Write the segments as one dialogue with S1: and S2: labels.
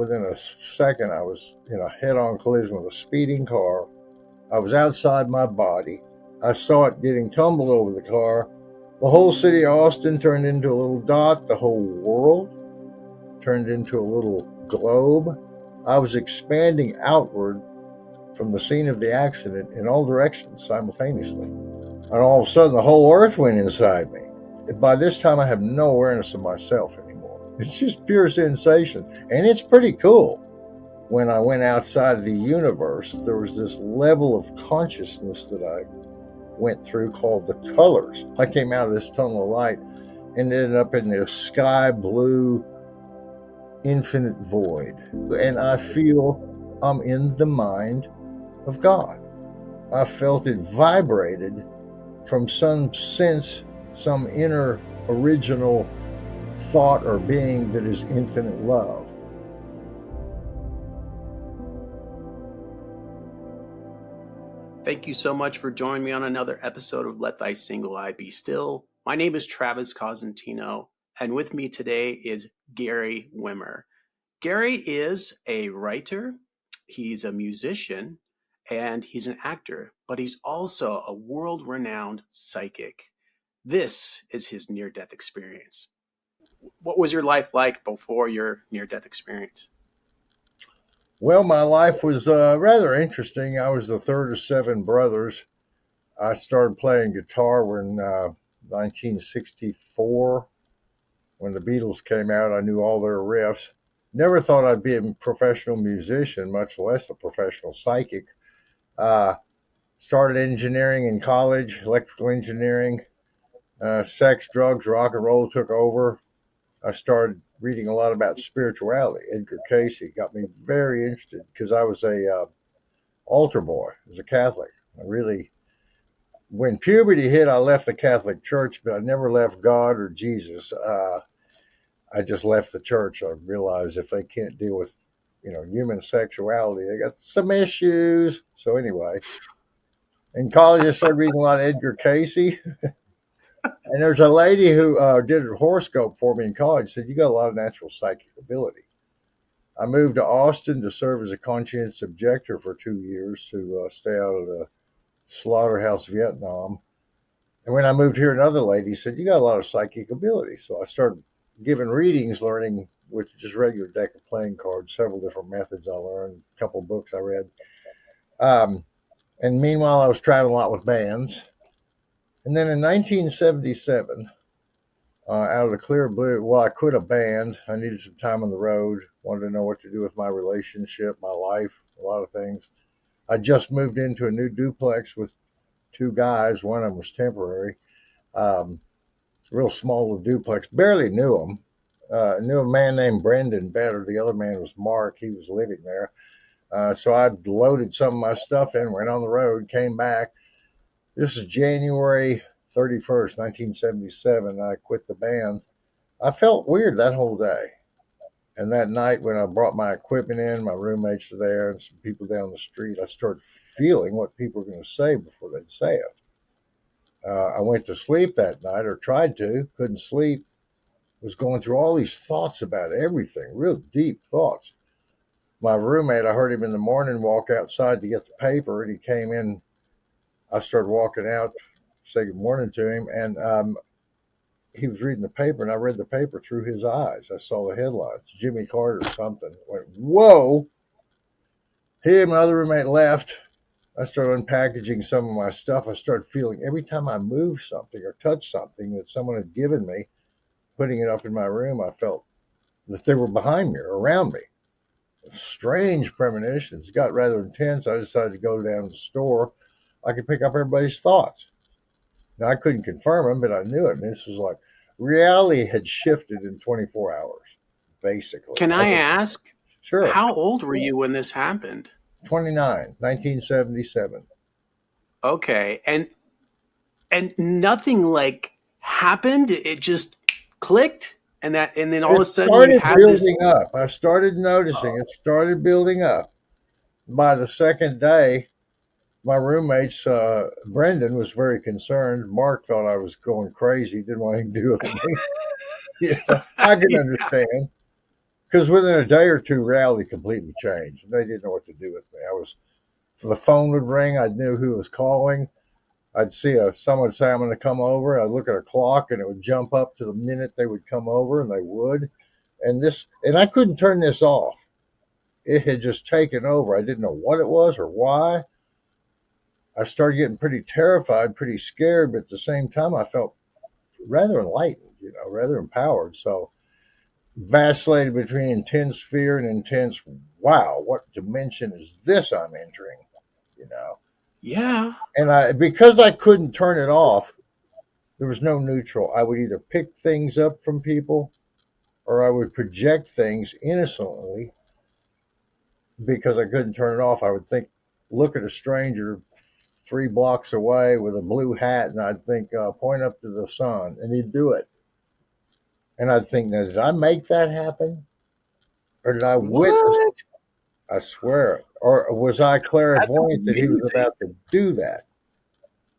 S1: within a second, I was in a head-on collision with a speeding car. I was outside my body. I saw it getting tumbled over the car. The whole city of Austin turned into a little dot. The whole world turned into a little globe. I was expanding outward from the scene of the accident in all directions simultaneously. And all of a sudden, the whole earth went inside me. By this time, I have no awareness of myself anymore. It's just pure sensation. And it's pretty cool. When I went outside the universe, there was this level of consciousness that I went through called the colors. I came out of this tunnel of light and ended up in the sky blue infinite void. And I feel I'm in the mind of God. I felt it vibrated from some sense, some inner original thought or being that is infinite love.
S2: Thank you so much for joining me on another episode of Let Thy Single Eye Be Still. My name is Travis Cosentino, and with me today is Gary Wimmer. Gary is a writer, he's a musician, and he's an actor, but he's also a world-renowned psychic. This is his near-death experience. What was your life like before your near-death experience?
S1: Well, my life was rather interesting. I was the third of 7 brothers. I started playing guitar when 1964, when the Beatles came out. I knew all their riffs. Never thought I'd be a professional musician, much less a professional psychic. Started engineering in college, electrical engineering. Sex, drugs, rock and roll took over. I started reading a lot about spirituality. Edgar Cayce got me very interested because I was a altar boy. I was a Catholic. When puberty hit, I left the Catholic Church, but I never left God or Jesus. I just left the church. I realized if they can't deal with, human sexuality, they got some issues. So anyway, in college, I started reading a lot of Edgar Cayce. And there's a lady who did a horoscope for me in college, said, you got a lot of natural psychic ability. I moved to Austin to serve as a conscientious objector for 2 years to stay out of the slaughterhouse Vietnam. And when I moved here, another lady said, you got a lot of psychic ability. So I started giving readings, learning with just regular deck of playing cards, several different methods I learned, a couple of books I read. And meanwhile, I was traveling a lot with bands. And then in 1977, out of the clear blue, I quit a band. I needed some time on the road, wanted to know what to do with my relationship, my life, a lot of things. I just moved into a new duplex with 2 guys. One of them was temporary. Real small little duplex. Barely knew him. Knew a man named Brendan better. The other man was Mark. He was living there. So I loaded some of my stuff in, went on the road, came back. This is January 31st, 1977. I quit the band. I felt weird that whole day. And that night when I brought my equipment in, my roommates were there and some people down the street, I started feeling what people were going to say before they'd say it. I went to sleep that night, or tried to, couldn't sleep. Was going through all these thoughts about everything, real deep thoughts. My roommate, I heard him in the morning walk outside to get the paper, and he came in. I started walking out, say good morning to him, and he was reading the paper, and I read the paper through his eyes. I saw the headlines, Jimmy Carter something. I went, whoa! He and my other roommate left. I started unpackaging some of my stuff. I started feeling every time I moved something or touched something that someone had given me, putting it up in my room, I felt that they were behind me or around me. Strange premonitions. It got rather intense. I decided to go down to the store. I could pick up everybody's thoughts. Now, I couldn't confirm them, but I knew it. And this was like reality had shifted in 24 hours, basically.
S2: Can I ask,
S1: Sure.
S2: How old were you when this happened?
S1: 29, 1977.
S2: Okay. And nothing like happened? It just clicked? And then all of a sudden you had this.
S1: I started noticing it started building up. By the second day, my roommates, Brendan was very concerned. Mark thought I was going crazy, didn't want anything to do with me. Yeah, I can understand. because within a day or two, reality completely changed. They didn't know what to do with me. The phone would ring. I knew who was calling. I'd see someone say, I'm going to come over. I'd look at a clock and it would jump up to the minute they would come over, and they would. And I couldn't turn this off. It had just taken over. I didn't know what it was or why. I started getting pretty terrified, pretty scared, but at the same time, I felt rather enlightened, rather empowered. So vacillated between intense fear and intense, wow, what dimension is this I'm entering? You know,
S2: Yeah.
S1: and because I couldn't turn it off, there was no neutral. I would either pick things up from people or I would project things innocently because I couldn't turn it off. I would look at a stranger 3 blocks away with a blue hat, and I'd think, point up to the sun, and he'd do it. And I'd think, now, did I make that happen? Or did I witness?
S2: What?
S1: I swear. Or was I
S2: That's
S1: clairvoyant that he was
S2: amazing.
S1: about to do that?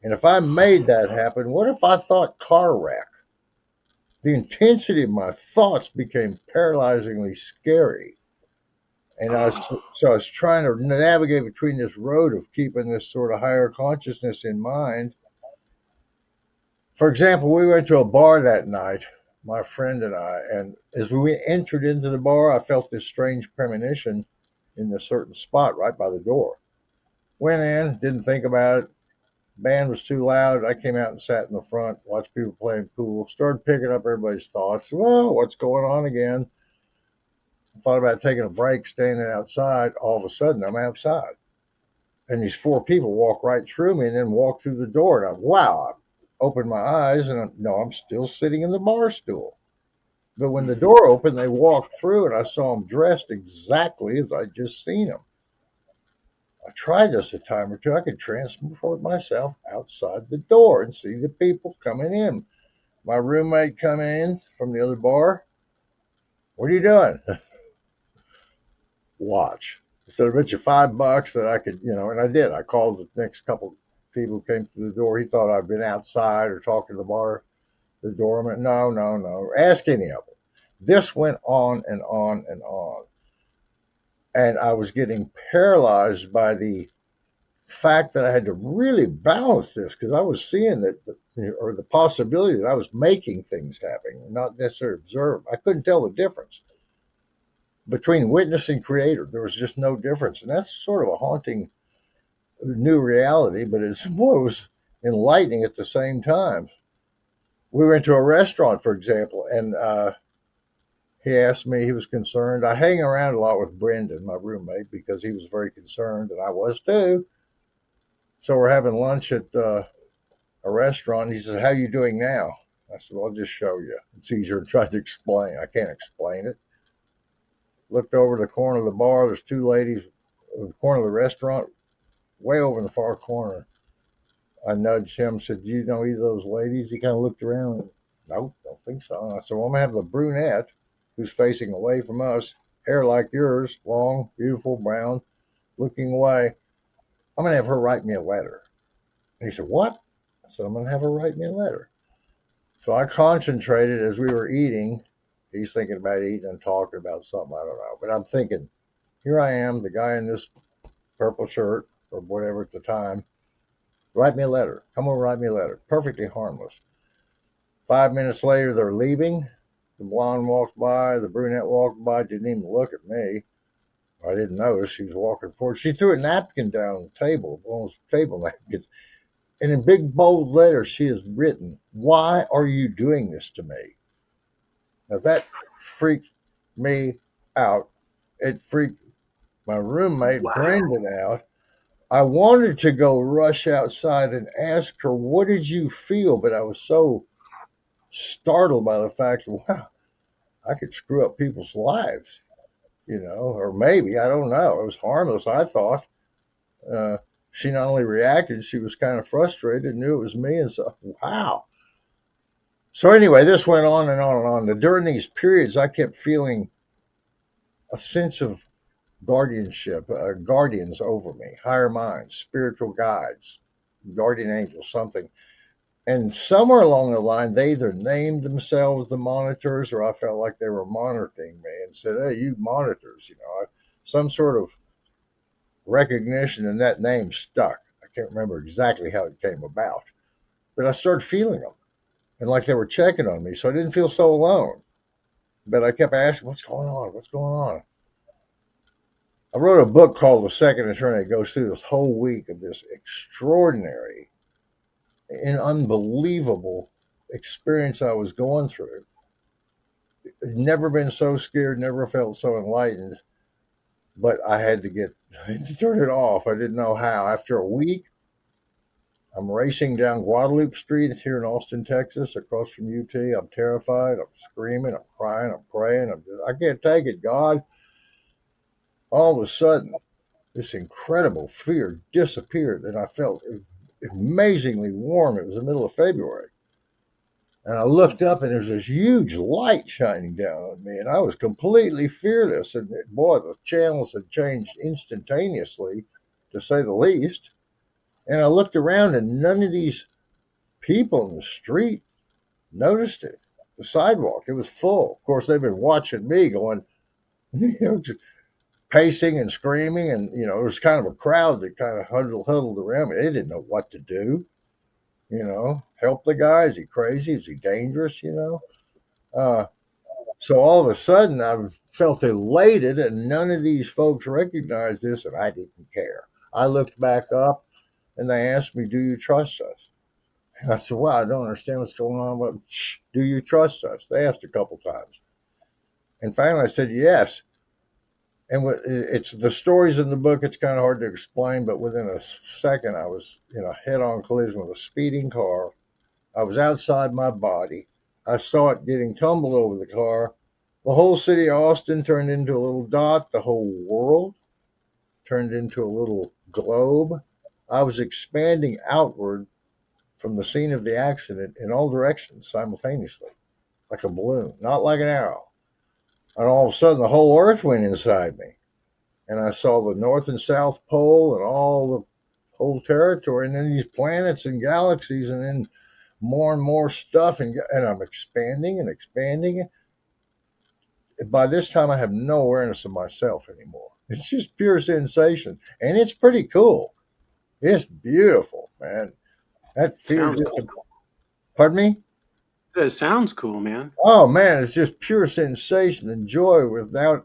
S1: And if I made that happen, what if I thought car wreck? The intensity of my thoughts became paralyzingly scary. And
S2: Oh,
S1: I was trying to navigate between this road of keeping this sort of higher consciousness in mind. For example, we went to a bar that night, my friend and I, and as we entered into the bar, I felt this strange premonition in a certain spot right by the door. Went in, didn't think about it. Band was too loud. I came out and sat in the front, watched people playing pool, started picking up everybody's thoughts. Whoa, what's going on again? I thought about taking a break, standing outside. All of a sudden, I'm outside. And these 4 people walk right through me and then walk through the door. And I opened my eyes and no, I'm still sitting in the bar stool. But when the door opened, they walked through and I saw them dressed exactly as I'd just seen them. I tried this a time or two. I could transport myself outside the door and see the people coming in. My roommate come in from the other bar. What are you doing? Watch. So I bet you $5 that I could, and I did. I called the next couple people who came through the door. He thought I'd been outside or talking to the doorman. No, no, no. Ask any of them. This went on and on and on. And I was getting paralyzed by the fact that I had to really balance this because I was seeing or the possibility that I was making things happen, not necessarily observe. I couldn't tell the difference between witness and creator. There was just no difference. And that's sort of a haunting new reality, but it was enlightening at the same time. We went to a restaurant, for example, and he asked me, he was concerned. I hang around a lot with Brendan, my roommate, because he was very concerned, and I was too. So we're having lunch at a restaurant. He said, how are you doing now? I said, well, I'll just show you. It's easier to try to explain. I can't explain it. Looked over the corner of the bar. There's 2 ladies in the corner of the restaurant, way over in the far corner. I nudged him, said, do you know either of those ladies? He kind of looked around. And, nope, don't think so. And I said, well, I'm going to have the brunette who's facing away from us, hair like yours, long, beautiful, brown, looking away. I'm going to have her write me a letter. And he said, what? I said, I'm going to have her write me a letter. So I concentrated as we were eating. He's thinking about eating and talking about something, I don't know. But I'm thinking, here I am, the guy in this purple shirt or whatever at the time. Write me a letter. Come over, write me a letter. Perfectly harmless. 5 minutes later, they're leaving. The blonde walked by, the brunette walked by, didn't even look at me. I didn't notice she was walking forward. She threw a napkin down on the table, one of those table napkins. And in big, bold letters, she has written, why are you doing this to me? Now, that freaked me out. It freaked my roommate,
S2: wow.
S1: Brendan, out. I wanted to go rush outside and ask her, what did you feel? But I was so startled by the fact, wow, I could screw up people's lives, or maybe, I don't know. It was harmless, I thought. Uh, she not only reacted, she was kind of frustrated, knew it was me, and so, wow. So anyway, this went on and on and on. And during these periods, I kept feeling a sense of guardianship, guardians over me, higher minds, spiritual guides, guardian angels, something. And somewhere along the line, they either named themselves the monitors, or I felt like they were monitoring me and said, "Hey, you monitors," some sort of recognition, and that name stuck. I can't remember exactly how it came about, but I started feeling them, and like they were checking on me, so I didn't feel so alone. But I kept asking, "What's going on? What's going on?" I wrote a book called The Second Eternity. It goes through this whole week of this extraordinary and unbelievable experience I was going through. Never been so scared, never felt so enlightened, but I had to turn it off. I didn't know how. After a week, I'm racing down Guadalupe Street here in Austin, Texas, across from UT. I'm terrified. I'm screaming. I'm crying. I'm praying. I can't take it, God. All of a sudden, this incredible fear disappeared, and I felt amazingly warm. It was the middle of February. And I looked up, and there's this huge light shining down on me, and I was completely fearless. And boy, the channels had changed instantaneously, to say the least. And I looked around, and none of these people in the street noticed it. The sidewalk, it was full. Of course, they've been watching me going, just pacing and screaming. And, it was kind of a crowd that kind of huddled around me. They didn't know what to do. Help the guy. Is he crazy? Is he dangerous? Uh, So all of a sudden, I felt elated, and none of these folks recognized this, and I didn't care. I looked back up, and they asked me, "Do you trust us?" And I said, "Well, I don't understand what's going on, but do you trust us?" They asked a couple times, and finally, I said, "Yes." And it's the stories in the book. It's kind of hard to explain, but within a second, I was in a head-on collision with a speeding car. I was outside my body. I saw it getting tumbled over the car. The whole city of Austin turned into a little dot. The whole world turned into a little globe. I was expanding outward from the scene of the accident in all directions simultaneously, like a balloon, not like an arrow. And all of a sudden, the whole earth went inside me. And I saw the North and South Pole and all the whole territory, and then these planets and galaxies, and then more and more stuff. And I'm expanding and expanding. By this time, I have no awareness of myself anymore. It's just pure sensation, and it's pretty cool. It's beautiful, man. That fear
S2: Sounds
S1: just,
S2: cool.
S1: pardon me?
S2: That sounds cool, man.
S1: Oh, man, it's just pure sensation and joy without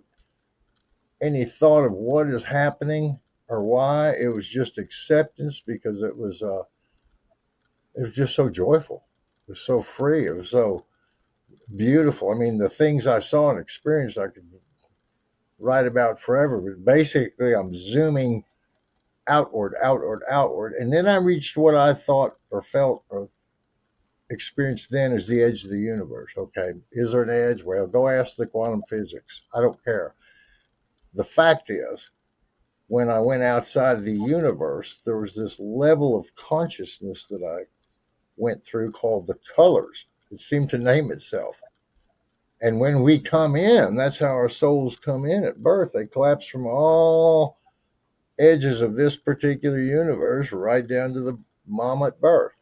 S1: any thought of what is happening or why. It was just acceptance because it was just so joyful. It was so free. It was so beautiful. I mean, the things I saw and experienced, I could write about forever. But basically, I'm zooming outward, outward, outward. And then I reached what I thought or felt or experienced then as the edge of the universe. Okay, is there an edge? Well, go ask the quantum physics. I don't care. The fact is, when I went outside of the universe, there was this level of consciousness that I went through called the colors. It seemed to name itself. And when we come in, that's how our souls come in at birth. They collapse from all edges of this particular universe right down to the mom at birth.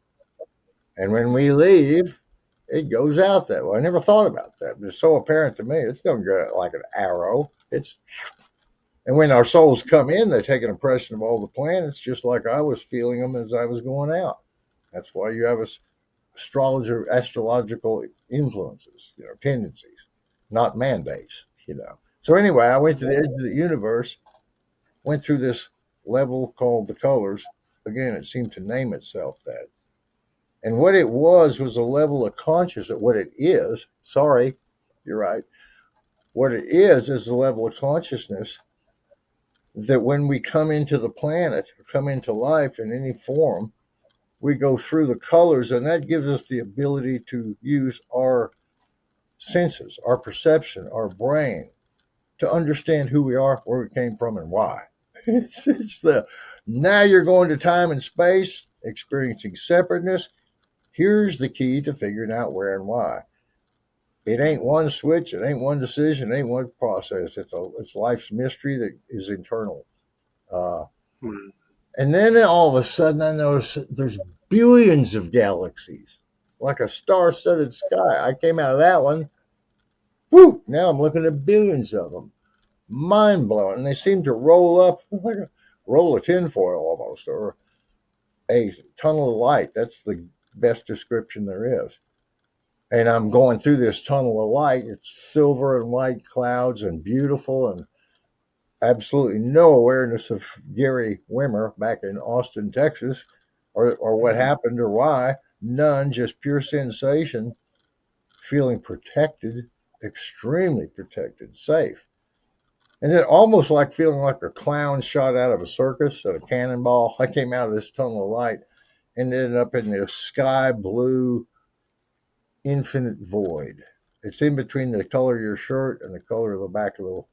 S1: And when we leave, it goes out that way. I never thought about that, but it's so apparent to me. It's going to go like an arrow. And when our souls come in, they take an impression of all the planets, just like I was feeling them as I was going out. That's why you have astrological influences, tendencies, not mandates. So anyway, I went to the edge of the universe, went through this level called the colors. Again, it seemed to name itself that. And what it was a level of consciousness. What it is, sorry, you're right. What it is a level of consciousness that when we come into the planet, or come into life in any form, we go through the colors, and that gives us the ability to use our senses, our perception, our brain to understand who we are, where we came from, and why. Now you're going to time and space, experiencing separateness. Here's the key to figuring out where and why. It ain't one switch, it ain't one decision, it ain't one process. It's life's mystery that is internal. Uh,
S2: Mm.
S1: and then all of a sudden, I notice there's billions of galaxies, like a star-studded sky. I came out of that one. Whoo! Now I'm looking at billions of them. Mind blowing. And they seem to roll up like a roll of tinfoil almost, or a tunnel of light. That's the best description there is. And I'm going through this tunnel of light. It's silver and white clouds and beautiful, and absolutely no awareness of Gary Wimmer back in Austin, Texas, or what happened or why. None, just pure sensation, feeling protected, extremely protected, safe. And then almost like feeling like a clown shot out of a circus at a cannonball. I came out of this tunnel of light and ended up in this sky blue, infinite void. It's in between the color of your shirt and the color of the back of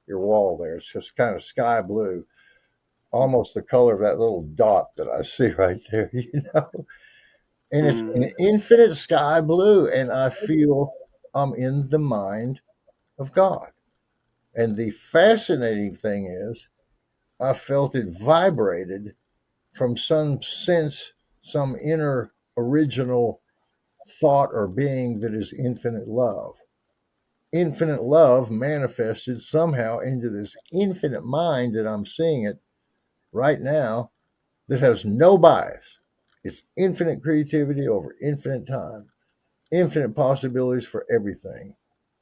S1: your wall there. It's just kind of sky blue, almost the color of that little dot that I see right there, you know? And it's an infinite sky blue, and I feel I'm in the mind of God. And the fascinating thing is, I felt it vibrated from some sense, some inner original thought or being that is infinite love. Infinite love manifested somehow into this infinite mind that I'm seeing it right now that has no bias. It's infinite creativity over infinite time, infinite possibilities for everything.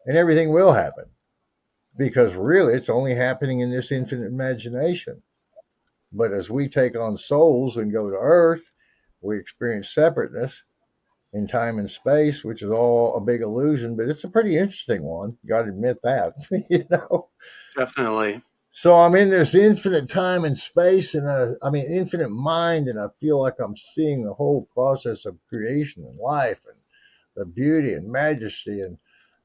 S1: And everything will happen because really it's only happening in this infinite imagination. But as we take on souls and go to earth, we experience separateness in time and space, which is all a big illusion, but it's a pretty interesting one. You got to admit that, you know?
S2: Definitely.
S1: So I'm in this infinite time and space, and infinite mind, and I feel like I'm seeing the whole process of creation and life and the beauty and majesty. And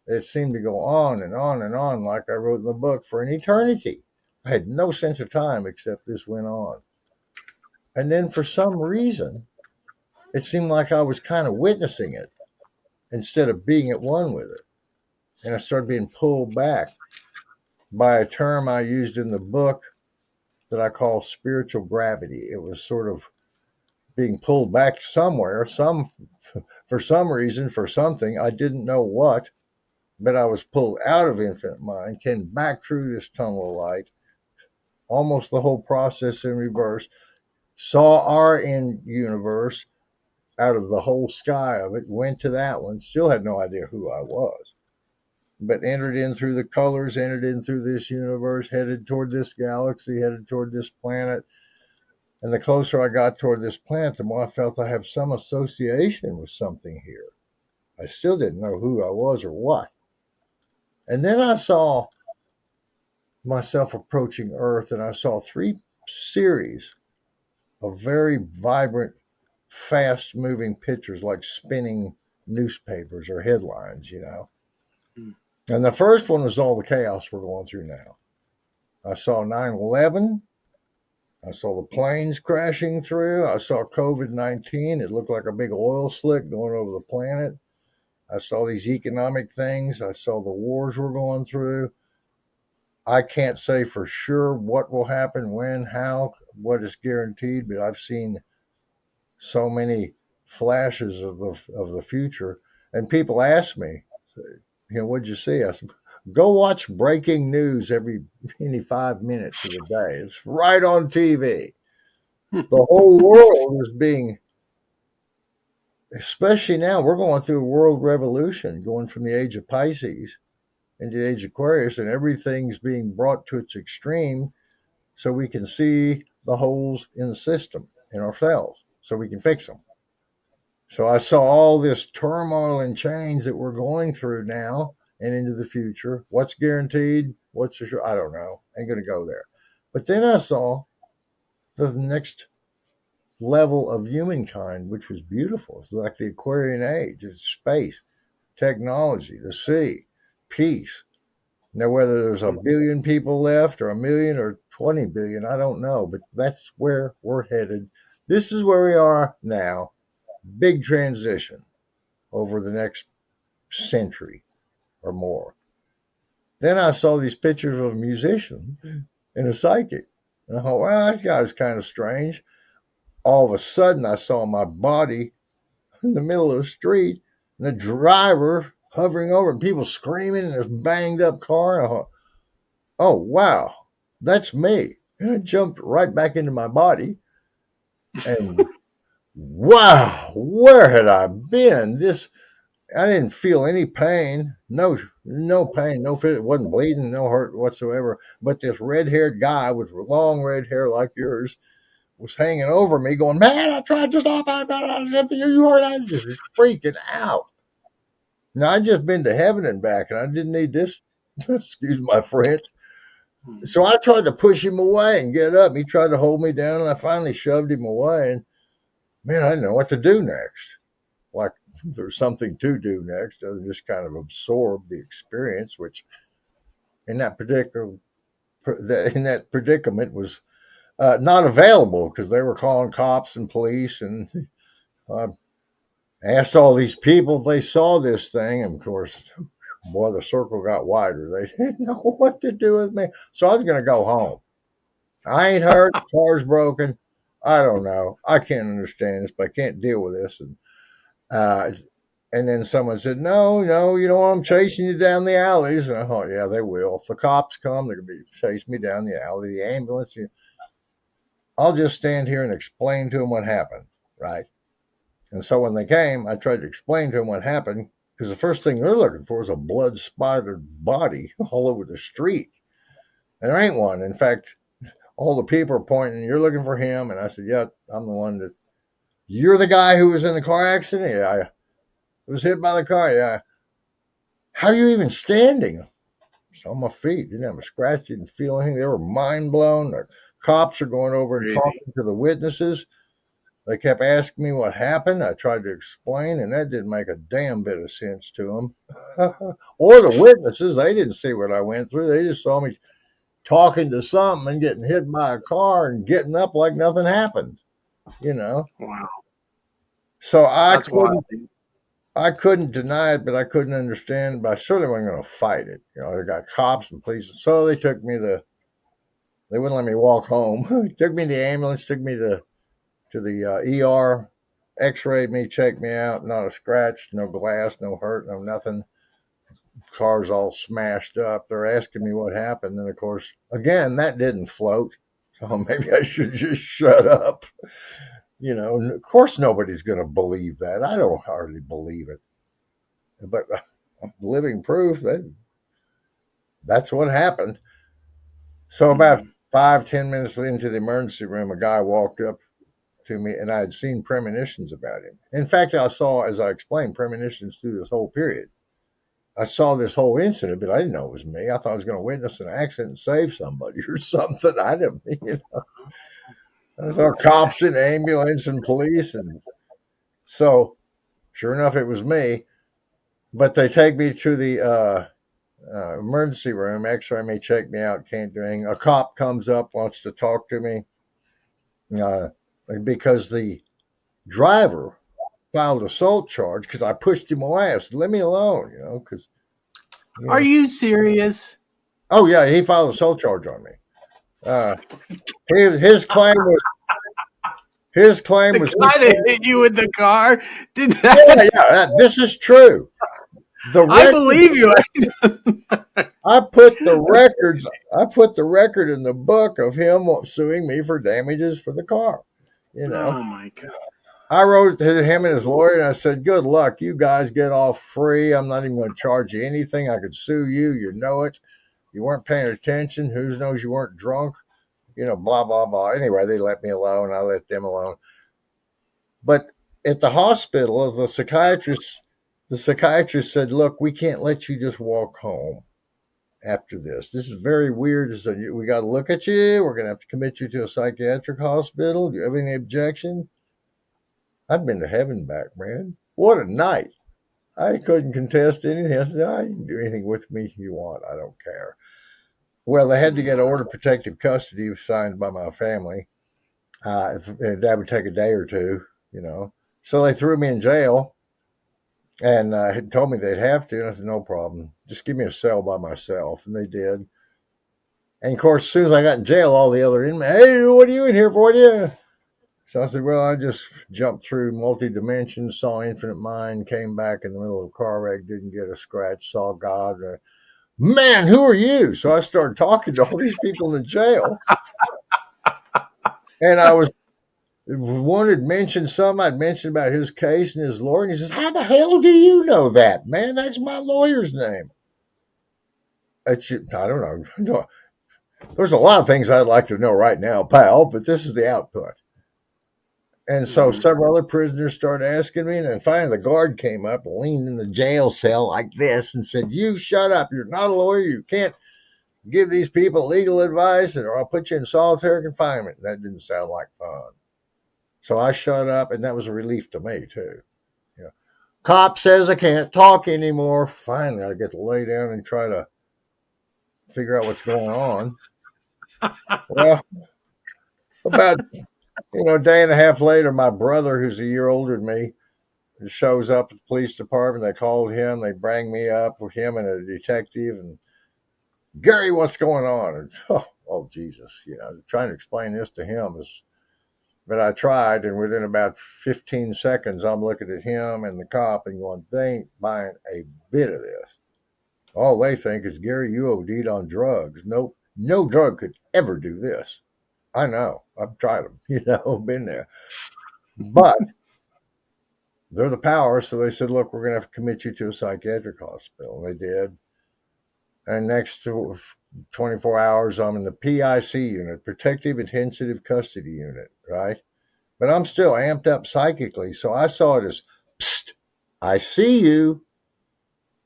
S1: it seemed to go on and on and on, like I wrote in the book, for an eternity. I had no sense of time except this went on. And then for some reason, it seemed like I was kind of witnessing it instead of being at one with it. And I started being pulled back by a term I used in the book that I call spiritual gravity. It was sort of being pulled back somewhere, for some reason, for something. I didn't know what, but I was pulled out of infinite mind, came back through this tunnel of light, almost the whole process in reverse, saw our in universe out of the whole sky of it, went to that one, still had no idea who I was, but entered in through the colors, entered in through this universe, headed toward this galaxy, headed toward this planet. And the closer I got toward this planet, the more I felt I have some association with something here. I still didn't know who I was or what. And then I saw myself approaching Earth, and I saw three series of very vibrant, fast moving pictures like spinning newspapers or headlines, you know. And the first one was all the chaos we're going through now. I saw 9/11. I saw the planes crashing through. I saw COVID-19. It looked like a big oil slick going over the planet. I saw these economic things. I saw the wars we're going through. I can't say for sure what will happen, when, how, what is guaranteed, but I've seen so many flashes of the future. And people ask me, what'd you see? I said, go watch breaking news every 5 minutes of the day. It's right on TV. The whole world is being, especially now, we're going through a world revolution, going from the age of Pisces into the age of Aquarius, and everything's being brought to its extreme so we can see the holes in the system, in ourselves, so we can fix them. So I saw all this turmoil and change that we're going through now and into the future. What's guaranteed? What's for sure? I don't know. Ain't going to go there. But then I saw the next level of humankind, which was beautiful. It's like the Aquarian age. It's space, technology, the sea, peace. Now, whether there's a billion people left or a million or 20 billion, I don't know, but that's where we're headed. This is where we are now. Big transition over the next century or more. Then I saw these pictures of a musician and a psychic. And I thought, well, that guy's kind of strange. all of a sudden I saw my body in the middle of the street and the driver hovering over and people screaming in this banged up car. And I thought, oh, wow, that's me. And I jumped right back into my body and wow, where had I been? I didn't feel any pain, no pain, no it wasn't bleeding, no hurt whatsoever. But this red-haired guy with long red hair like yours was hanging over me, going, "Man, I tried to stop. You heard I just freaking out." Now I'd just been to heaven and back, and I didn't need this. Excuse my French. So I tried to push him away and get up. He tried to hold me down, and I finally shoved him away. And man, I didn't know what to do next. Like there's something to do next, other than just kind of absorb the experience, which in that predicament was not available because they were calling cops and police, and I asked all these people if they saw this thing, and of course, boy, the circle got wider. They didn't know what to do with me, so I was going to go home. I ain't hurt. The car's broken. I don't know. I can't understand this, but I can't deal with this. Uh, and then someone said, no, you know, I'm chasing you down the alleys. And I thought, yeah, they will. If the cops come, they're going to be chasing me down the alley, the ambulance. I'll just stand here and explain to them what happened, right? And so when they came, I tried to explain to them what happened because the first thing they're looking for is a blood-spotted body all over the street. And there ain't one. In fact, all the people are pointing, you're looking for him. And I said, yeah, I'm the one that, you're the guy who was in the car accident? Yeah, I was hit by the car. Yeah. How are you even standing? It's on my feet. Didn't have a scratch. Didn't feel anything. They were mind blown. The cops are going over and talking to the witnesses. They kept asking me what happened. I tried to explain, and that didn't make a damn bit of sense to them. Or the witnesses. They didn't see what I went through. They just saw me talking to something and getting hit by a car and getting up like nothing happened. You know.
S2: Wow.
S1: So
S2: That's wild.
S1: I couldn't deny it, but I couldn't understand. But I certainly wasn't going to fight it. You know, they got cops and police, so they took me to. They wouldn't let me walk home. Took me to the ambulance. Took me to the ER. X-rayed me, checked me out. Not a scratch, no glass, no hurt, no nothing. Car's all smashed up. They're asking me what happened, and of course, again, that didn't float. So maybe I should just shut up. You know, of course nobody's going to believe that. I don't hardly believe it. But living proof that that's what happened. So about 5-10 minutes into the emergency room, a guy walked up to me, and I had seen premonitions about him. In fact, I saw, as I explained, premonitions through this whole period. I saw this whole incident, but I didn't know it was me. I thought I was going to witness an accident and save somebody or something. I didn't, you know. I saw cops and ambulance and police, and so sure enough, it was me. But they take me to the emergency room, X-ray me, check me out, can't do anything. A cop comes up, wants to talk to me uh, because the driver filed assault charge because I pushed him away. I said, "Leave me alone," you know. Because
S2: Are you serious?
S1: Oh yeah, he filed assault charge on me. His claim was
S2: The guy that hit you with the car did that?
S1: Yeah. This is true.
S2: I believe you.
S1: I put the record in the book of him suing me for damages for the car. You know.
S2: Oh my God.
S1: I wrote to him and his lawyer, and I said, "Good luck. You guys get off free. I'm not even going to charge you anything. I could sue you. You know it. You weren't paying attention. Who knows you weren't drunk? You know, blah, blah, blah." Anyway, they let me alone. I let them alone. But at the hospital, the psychiatrist said, "Look, we can't let you just walk home after this. This is very weird. So we got to look at you. We're going to have to commit you to a psychiatric hospital. Do you have any objection?" I'd been to heaven back, man. What a night. I couldn't contest anything. I said, "You can do anything with me you want. I don't care." Well, they had to get an order of protective custody signed by my family. That would take a day or two, you know. So they threw me in jail and had told me they'd have to. And I said, "No problem. Just give me a cell by myself." And they did. And of course, as soon as I got in jail, all the other inmates, "Hey, what are you in here for? You?" So I said, well, I just jumped through multi-dimensions, saw infinite mind, came back in the middle of a car wreck, didn't get a scratch, saw God. Man, who are you? So I started talking to all these people in the jail. And I was one had mentioned something I'd mentioned about his case and his lawyer, and he says, how the hell do you know that, man? That's my lawyer's name. I don't know. There's a lot of things I'd like to know right now, pal, but this is the output. And so several other prisoners started asking me, and then finally the guard came up and leaned in the jail cell like this and said, you shut up. You're not a lawyer. You can't give these people legal advice, or I'll put you in solitary confinement. That didn't sound like fun. So I shut up, and that was a relief to me, too. You know, cop says I can't talk anymore. Finally, I get to lay down and try to figure out what's going on. Well, about a day and a half later, my brother, who's a year older than me, shows up at the police department. They called him. They bring me up with him and a detective. And Gary, what's going on? And, oh Jesus, trying to explain this to him is. But I tried, and within about 15 seconds, I'm looking at him and the cop and going, they ain't buying a bit of this. All they think is, Gary, you OD'd on drugs. Nope, no drug could ever do this. I know. I've tried them, been there. But they're the power, so they said, look, we're going to have to commit you to a psychiatric hospital. And they did. And next to 24 hours, I'm in the PIC unit, Protective Intensive Custody Unit, right? But I'm still amped up psychically, so I saw it as, psst, I see you.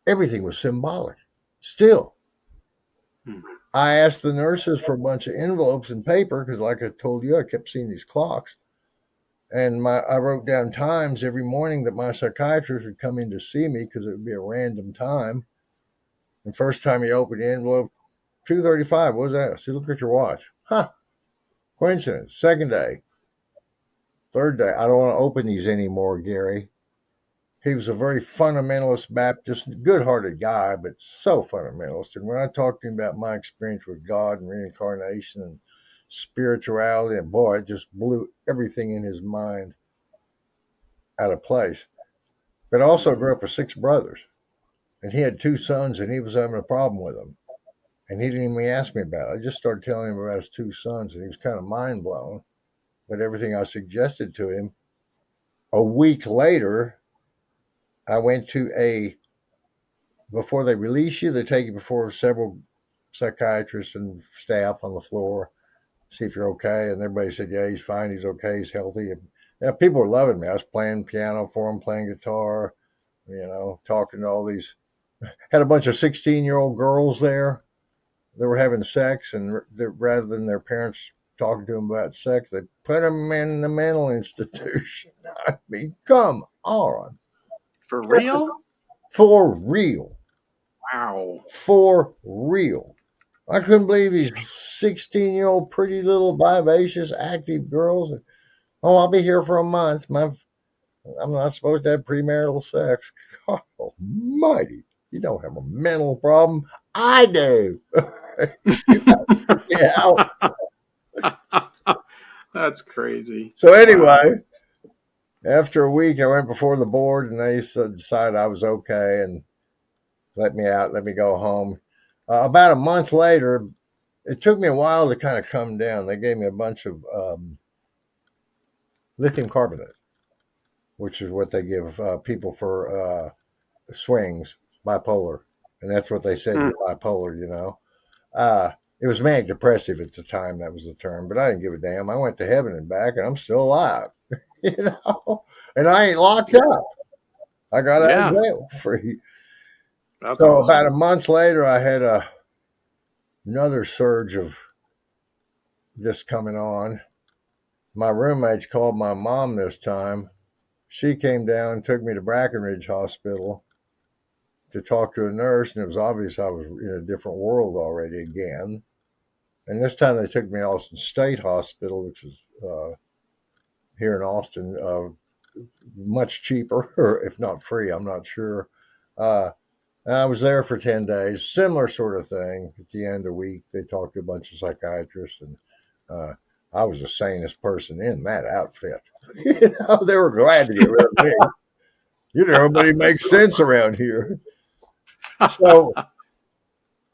S1: Everything was symbolic. Still. I asked the nurses for a bunch of envelopes and paper, because like I told you, I kept seeing these clocks. And I wrote down times every morning that my psychiatrist would come in to see me, because it would be a random time. And first time he opened the envelope, 2:35, what was that? I said, look at your watch. Huh, coincidence. Second day. Third day, I don't want to open these anymore, Gary. He was a very fundamentalist Baptist, good-hearted guy, but so fundamentalist. And when I talked to him about my experience with God and reincarnation and spirituality, and boy, it just blew everything in his mind out of place. But I also grew up with 6 brothers, and he had 2 sons, and he was having a problem with them. And he didn't even ask me about it. I just started telling him about his 2 sons, and he was kind of mind blown. But everything I suggested to him, a week later, I went to before they release you, they take you before several psychiatrists and staff on the floor, see if you're okay. And everybody said, yeah, he's fine. He's okay. He's healthy. And people were loving me. I was playing piano for them, playing guitar, talking to all these, had a bunch of 16-year-old girls there that were having sex. And rather than their parents talking to them about sex, they put them in the mental institution. I mean, come on.
S2: For real?
S1: For real.
S2: Wow.
S1: For real. I couldn't believe these 16-year-old pretty little vivacious active girls. Oh, I'll be here for a month. I'm not supposed to have premarital sex. God almighty. You don't have a mental problem. I do.
S2: That's crazy.
S1: So anyway, after a week, I went before the board, and they decided I was okay and let me out, let me go home. About a month later, it took me a while to kind of come down. They gave me a bunch of lithium carbonate, which is what they give people for swings, bipolar. And that's what they said, bipolar, It was manic depressive at the time, that was the term, but I didn't give a damn. I went to heaven and back, and I'm still alive, and I ain't locked up. I got out of jail free.
S2: That's
S1: so
S2: awesome.
S1: About a month later, I had another surge of this coming on. My roommates called my mom this time. She came down and took me to Brackenridge Hospital to talk to a nurse, and it was obvious I was in a different world already again. And this time they took me to Austin State Hospital, which is here in Austin, much cheaper, or if not free, I'm not sure. I was there for 10 days, similar sort of thing. At the end of the week, they talked to a bunch of psychiatrists, and I was the sanest person in that outfit. They were glad to get rid of me. Nobody makes sense around here. So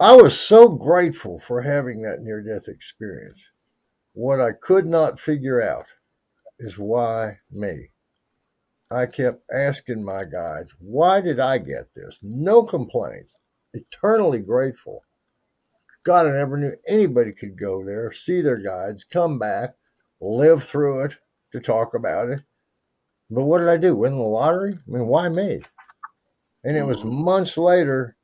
S1: I was so grateful for having that near-death experience. What I could not figure out is why me. I kept asking my guides, why did I get this? No complaints. Eternally grateful. God, I never knew anybody could go there, see their guides, come back, live through it, to talk about it. But what did I do? Win the lottery? I mean, why me? And it was months later,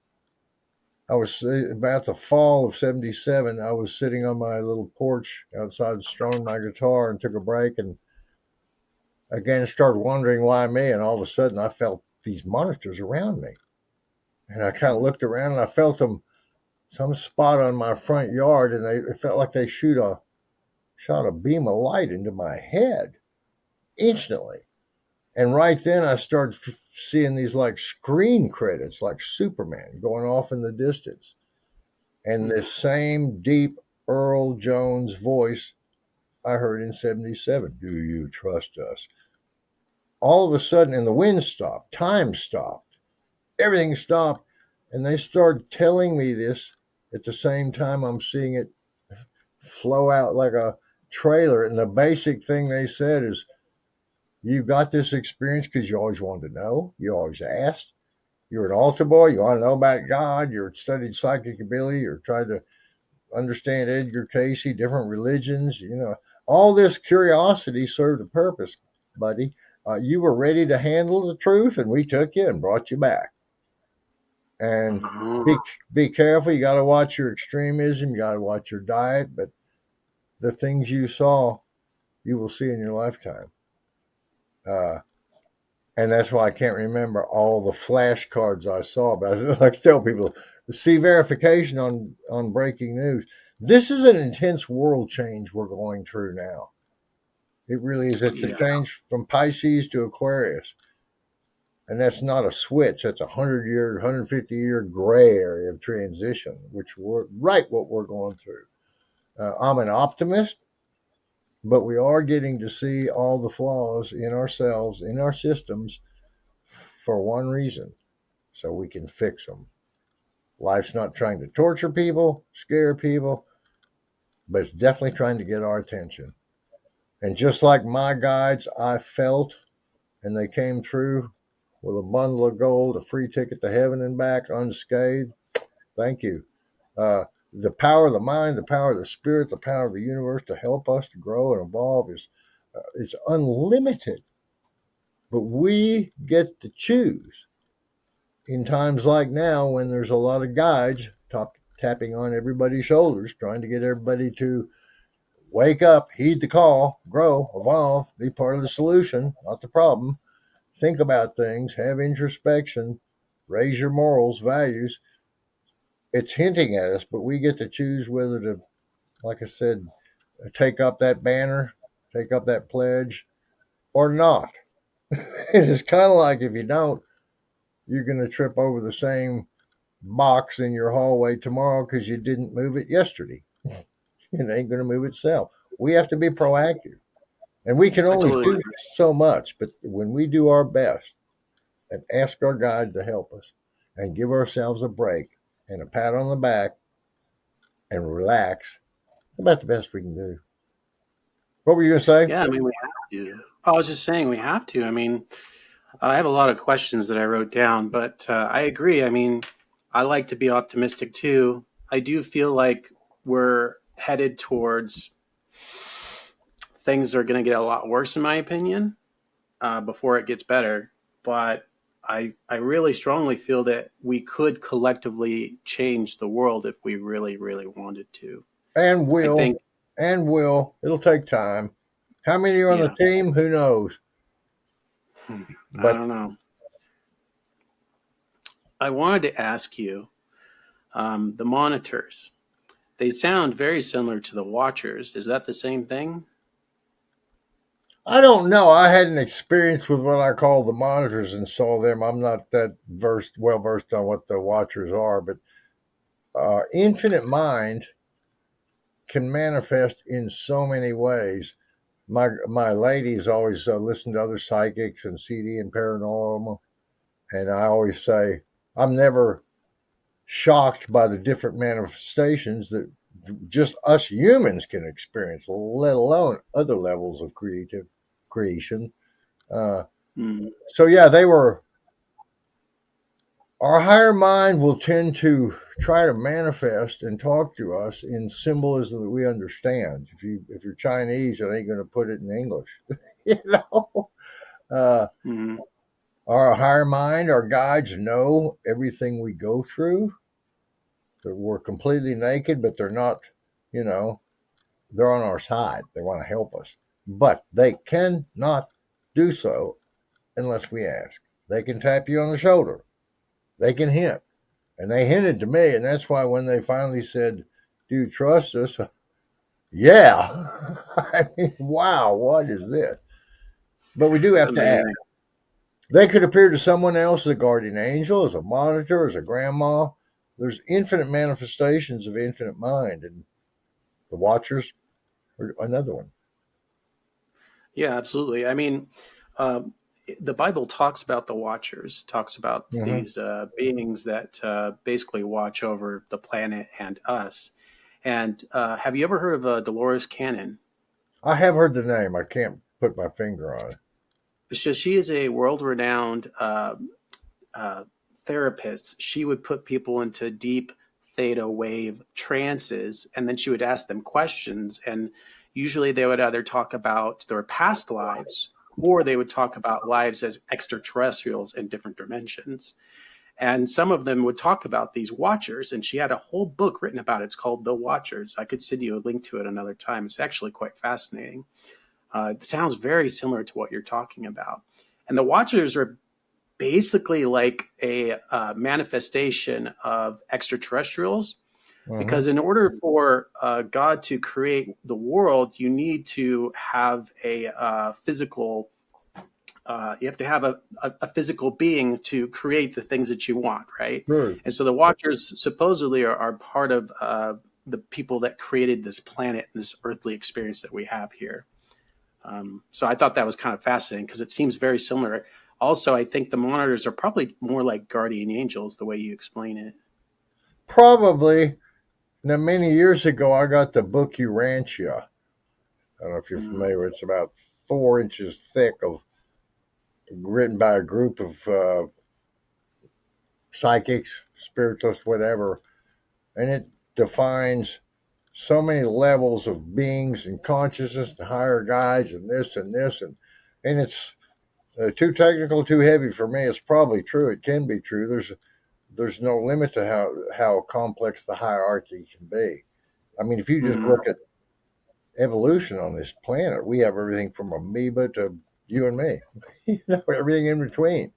S1: I was about the fall of 77. I was sitting on my little porch outside, strumming my guitar, and took a break, and again started wondering why me. And all of a sudden, I felt these monitors around me, and I kind of looked around, and I felt them some spot on my front yard, and it felt like they shot a beam of light into my head instantly. And right then, I started seeing these like screen credits, like Superman, going off in the distance. And this same deep Earl Jones voice I heard in 77, do you trust us? All of a sudden, and the wind stopped, time stopped, everything stopped. And they started telling me this at the same time I'm seeing it flow out like a trailer. And the basic thing they said is, you got this experience because you always wanted to know. You always asked. You're an altar boy. You want to know about God. You're studied psychic ability. You're trying to understand Edgar Casey, different religions. All this curiosity served a purpose, buddy. You were ready to handle the truth, and we took you and brought you back. And be careful. You got to watch your extremism. You got to watch your diet. But the things you saw, you will see in your lifetime. And that's why I can't remember all the flashcards I saw. But I like to tell people, see verification on breaking news. This is an intense world change we're going through now. It really is. It's a change from Pisces to Aquarius. And that's not a switch. That's 100-year, 150-year gray area of transition, which we're right what we're going through. I'm an optimist, but we are getting to see all the flaws in ourselves, in our systems, for one reason, so we can fix them. Life's not trying to torture people, scare people, but it's definitely trying to get our attention. And just like my guides, I felt, and they came through with a bundle of gold, a free ticket to heaven and back, unscathed. Thank you. The power of the mind, the power of the spirit, the power of the universe to help us to grow and evolve is it's unlimited. But we get to choose. In times like now, when there's a lot of guides tapping on everybody's shoulders, trying to get everybody to wake up, heed the call, grow, evolve, be part of the solution, not the problem. Think about things, have introspection, raise your morals, values. It's hinting at us, but we get to choose whether to, like I said, take up that banner, take up that pledge, or not. It's kind of like if you don't, you're going to trip over the same box in your hallway tomorrow because you didn't move it yesterday. It ain't going to move itself. We have to be proactive. And we can only do so much, but when we do our best and ask our guide to help us and give ourselves a break and a pat on the back and relax, it's about the best we can do. What were you going to say?
S2: Yeah, I mean, we have to. I was just saying we have to. I mean, I have a lot of questions that I wrote down, but I agree. I mean, I like to be optimistic too. I do feel like we're headed towards things are going to get a lot worse, in my opinion, before it gets better. But I really strongly feel that we could collectively change the world if we really, really wanted to.
S1: And
S2: I
S1: will.
S2: think,
S1: And will. It'll take time. How many are on the team? Who knows?
S2: I
S1: But
S2: don't know. I wanted to ask you the monitors. They sound very similar to the watchers. Is that the same thing?
S1: I don't know. I had an experience with what I call the monitors and saw them. I'm not that well versed on what the watchers are, but Infinite Mind can manifest in so many ways. My ladies always listen to other psychics and CD and paranormal, and I always say I'm never shocked by the different manifestations that just us humans can experience, let alone other levels of creative creation. Uh,
S2: Mm.
S1: so yeah, they were. Our higher mind will tend to try to manifest and talk to us in symbolism that we understand. If you're Chinese, it ain't going to put it in English, you know. Uh,
S2: Mm.
S1: our higher mind, our guides know everything we go through. That we're completely naked, but they're not. You know, they're on our side. They want to help us, but they cannot do so unless we ask. They can tap you on the shoulder. They can hint. And they hinted to me, and that's why when they finally said, "Do you trust us?" Yeah. I mean, wow, what is this? But we do
S2: That's
S1: have to ask.
S2: amazing.
S1: They could appear to someone else as a guardian angel, as a monitor, as a grandma. There's infinite manifestations of infinite mind, and the Watchers are another one.
S2: Yeah, absolutely. I mean, um, the Bible talks about the watchers, talks about
S1: Hmm.
S2: these beings that basically watch over the planet and us. And have you ever heard of Dolores Cannon?
S1: I have heard the name. I can't put my finger on it.
S2: So she is a world-renowned uh, therapist. She would put people into deep theta wave trances, and then she would ask them questions. And usually they would either talk about their past lives or they would talk about lives as extraterrestrials in different dimensions. And some of them would talk about these watchers, and she had a whole book written about it. It's called The Watchers. I could send you a link to it another time. It's actually quite fascinating. It sounds very similar to what you're talking about. And the watchers are basically like a manifestation of extraterrestrials,
S1: Hmm.
S2: because in order for God to create the world, you need to have a physical. You have to have a physical being to create the things that you want, right?
S1: Sure.
S2: And so the Watchers supposedly are part of the people that created this planet, this earthly experience that we have here. So I thought that was kind of fascinating because it seems very similar. Also, I think the monitors are probably more like guardian angels, the way you explain it.
S1: Probably. Now, many years ago, I got the book Urantia. I don't know if you're
S2: Mm.
S1: familiar. It's about 4 inches thick, of written by a group of psychics, spiritualists, whatever, and it defines so many levels of beings and consciousness and higher guides and this and this and it's too technical, too heavy for me. It's probably true. It can be true. There's no limit to how complex the hierarchy can be. I mean, if you just
S2: Mm.
S1: look at evolution on this planet, we have everything from amoeba to you and me, everything in between.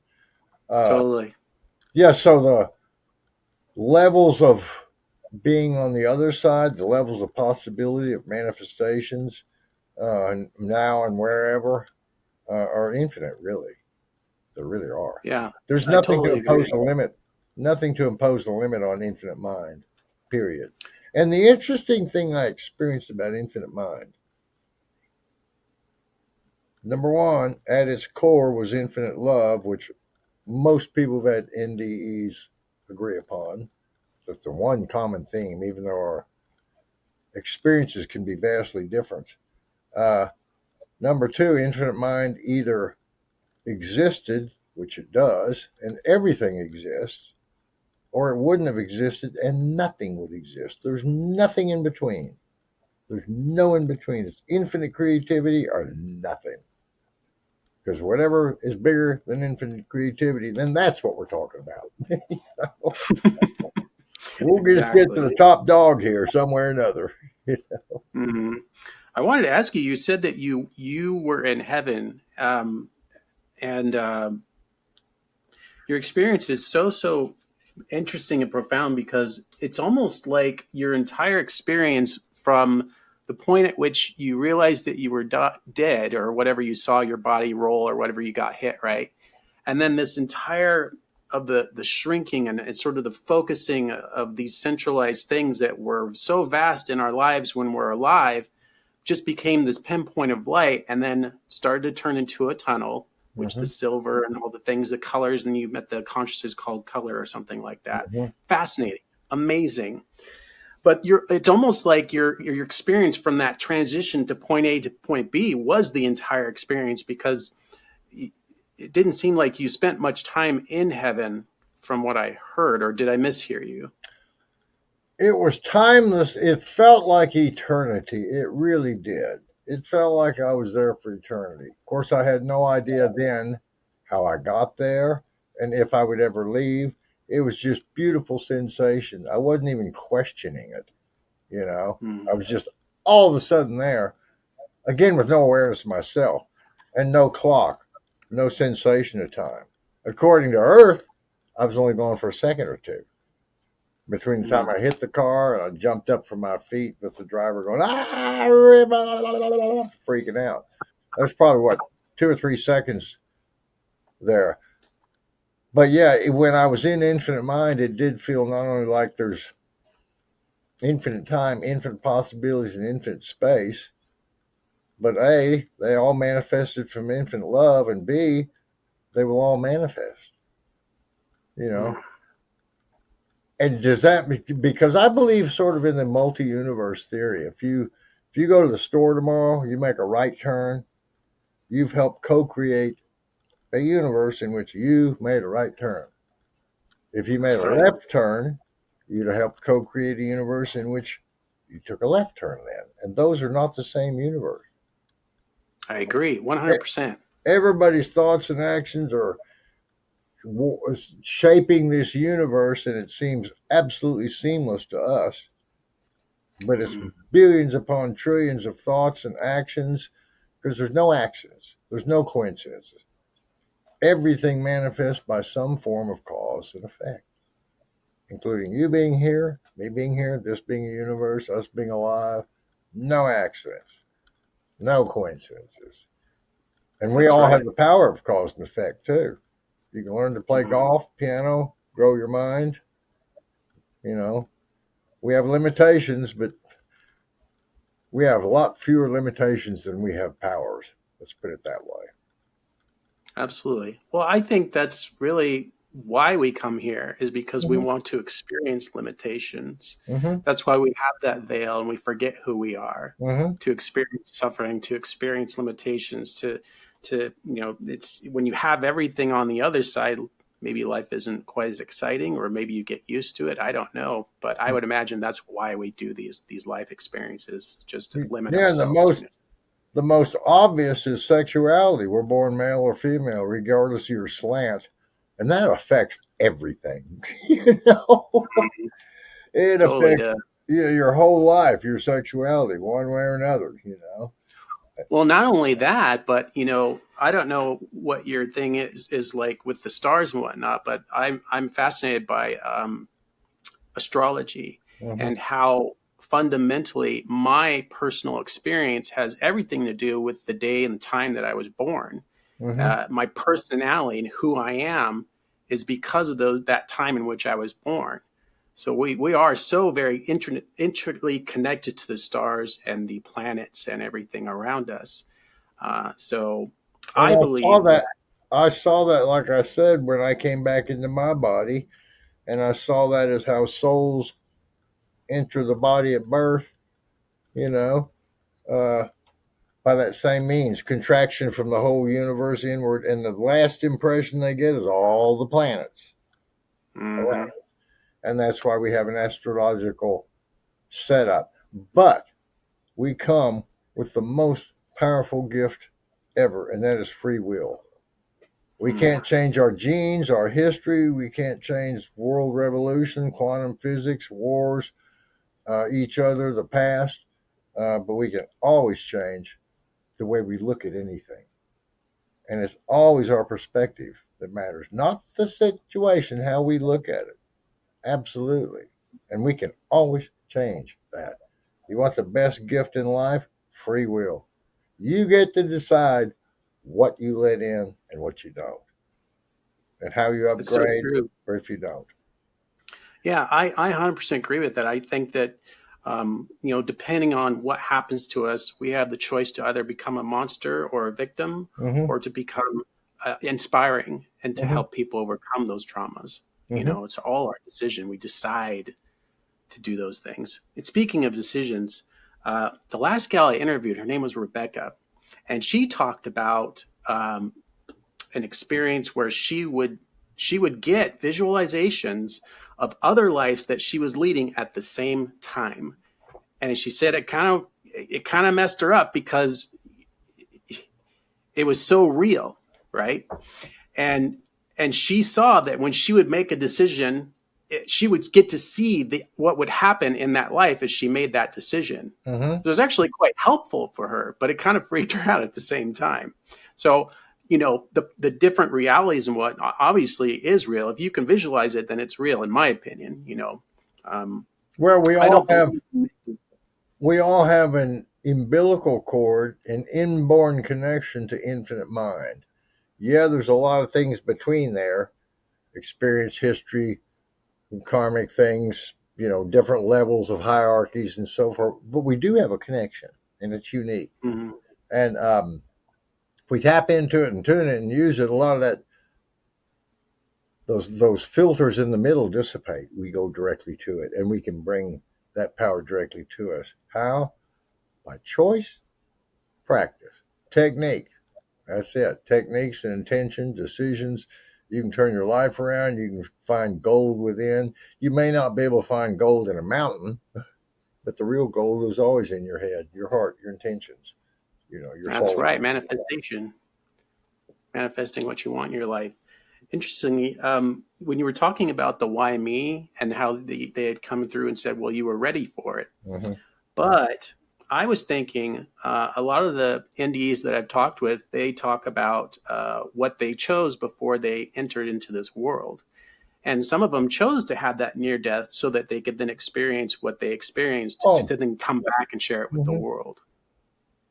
S1: Uh,
S2: Totally.
S1: yeah, so the levels of being on the other side, the levels of possibility of manifestations now and wherever are infinite, really. There really are.
S2: Yeah,
S1: There's
S2: I
S1: nothing to
S2: totally agree.
S1: impose a limit, nothing to impose a limit on infinite mind, period. And the interesting thing I experienced about infinite mind, number one, at its core was infinite love, which most people who've had NDEs agree upon. That's the one common theme, even though our experiences can be vastly different. Uh, Number two, infinite mind either existed, which it does, and everything exists, or it wouldn't have existed and nothing would exist. There's nothing in between. There's no in between. It's infinite creativity or nothing. Because whatever is bigger than infinite creativity, then that's what we're talking about. We'll just get to
S2: Exactly.
S1: the top dog here somewhere or another.
S2: Hmm. I wanted to ask you. You said that you were in heaven, and your experience is so interesting and profound because it's almost like your entire experience from the point at which you realized that you were dead or whatever, you saw your body roll or whatever, you got hit, right? And then this entire of the shrinking and sort of the focusing of these centralized things that were so vast in our lives when we're alive just became this pinpoint of light, and then started to turn into a tunnel, which the
S1: Mm-hmm.
S2: silver and all the things, the colors, and you met the consciousness called color or something like that.
S1: Mm-hmm.
S2: Fascinating, amazing. But it's almost like your experience from that transition to point A to point B was the entire experience, because it didn't seem like you spent much time in heaven from what I heard, or did I mishear you?
S1: It was timeless. It felt like eternity. It really did. It felt like I was there for eternity. Of course, I had no idea then how I got there and if I would ever leave. It was just beautiful sensation. I wasn't even questioning it, you know.
S2: Hmm.
S1: I was just all of a sudden there, again with no awareness of myself and no clock, no sensation of time. According to Earth, I was only gone for a second or two between the time
S2: Hmm.
S1: I hit the car and I jumped up from my feet with the driver going, freaking out. That's probably what, 2 or 3 seconds there. But yeah, when I was in infinite mind, it did feel not only like there's infinite time, infinite possibilities, and infinite space, but A, they all manifested from infinite love, and B, they will all manifest, you know. And does that, because I believe sort of in the multi-universe theory. If you go to the store tomorrow, you make a right turn, you've helped co-create a universe in which you made a right turn. If you made
S2: That's
S1: a
S2: right.
S1: left turn, you'd have helped co-create a universe in which you took a left turn then. And those are not the same universe.
S2: I agree 100%.
S1: Everybody's thoughts and actions are shaping this universe, and it seems absolutely seamless to us. But it's
S2: Mhm.
S1: billions upon trillions of thoughts and actions, because there's no accidents, there's no coincidences. Everything manifests by some form of cause and effect, including you being here, me being here, this being a universe, us being alive. No accidents, no coincidences. And we
S2: That's
S1: all have
S2: right.
S1: the power of cause and effect too. You can learn to play
S2: Mhm.
S1: golf, piano, grow your mind. You know, we have limitations, but we have a lot fewer limitations than we have powers. Let's put it that way.
S2: Absolutely. Well, I think that's really why we come here, is because we
S1: Mm-hmm.
S2: want to experience limitations.
S1: Mm-hmm.
S2: That's why we have that veil and we forget who we are,
S1: Mm-hmm.
S2: to experience suffering, to experience limitations, it's when you have everything on the other side, maybe life isn't quite as exciting, or maybe you get used to it. I don't know, but I would imagine that's why we do these life experiences, just to limit
S1: Yeah, and the
S2: ourselves.
S1: most the most obvious is sexuality. We're born male or female, regardless of your slant, and that affects everything. you know, it
S2: Totally
S1: affects
S2: does.
S1: your whole life, your sexuality, one way or another. You know.
S2: Well, not only that, but I don't know what your thing is like with the stars and whatnot, but I'm fascinated by astrology,
S1: Mm-hmm.
S2: and how fundamentally my personal experience has everything to do with the day and the time that I was born.
S1: Mm-hmm.
S2: My personality and who I am is because of that time in which I was born. So we are so very intricately connected to the stars and the planets and everything around us. So
S1: And
S2: I believe that.
S1: I saw that, like I said, when I came back into my body, and I saw that as how souls enter the body at birth. You know, uh, by that same means, contraction from the whole universe inward, and the last impression they get is all the planets around,
S2: Mhm.
S1: and that's why we have an astrological setup. But we come with the most powerful gift ever, and that is free will. We
S2: Mm.
S1: can't change our genes, our history. We can't change world revolution, quantum physics, wars, each other, the past. But we can always change the way we look at anything. And it's always our perspective that matters, not the situation, how we look at it. Absolutely. And we can always change that. You want the best gift in life? Free will. You get to decide what you let in and what you don't. and how you
S2: It's so
S1: upgrade,
S2: true.
S1: or if you don't.
S2: Yeah, I 100% agree with that. I think that, depending on what happens to us, we have the choice to either become a monster or a victim,
S1: Mm-hmm.
S2: or to become inspiring and to
S1: Mm-hmm.
S2: help people overcome those traumas.
S1: Mm-hmm.
S2: It's all our decision. We decide to do those things. And speaking of decisions, the last gal I interviewed, her name was Rebecca, and she talked about an experience where she would get visualizations of other lives that she was leading at the same time. And she said it kind of messed her up because it was so real, right? and and she saw that when she would make a decision, she would get to see what would happen in that life as she made that decision.
S1: Mm-hmm.
S2: So it was actually quite helpful for her, but it kind of freaked her out at the same time. So the different realities and what obviously is real. If you can visualize it, then it's real, in my opinion. Um,
S1: Well,
S2: I don't believe.
S1: we all have an umbilical cord, an inborn connection to infinite mind. Yeah, there's a lot of things between there, experience, history, karmic things, different levels of hierarchies and so forth. But we do have a connection, and it's unique.
S2: Mhm.
S1: And if we tap into it and tune it and use it, a lot of that, those filters in the middle dissipate. We go directly to it, and we can bring that power directly to us. How? By choice, practice, technique. That's it. Techniques and intention, decisions. You can turn your life around. You can find gold within. You may not be able to find gold in a mountain, but the real gold is always in your head, your heart, your intentions, your
S2: That's
S1: soul.
S2: right. Manifestation, manifesting what you want in your life. Interestingly, when you were talking about the why me and how they had come through and said, well, you were ready for it.
S1: Mm-hmm.
S2: But I was thinking a lot of the NDEs that I've talked with, they talk about what they chose before they entered into this world. And some of them chose to have that near death so that they could then experience what they experienced
S1: Oh.
S2: to then come back and share it with the
S1: Mm-hmm.
S2: world.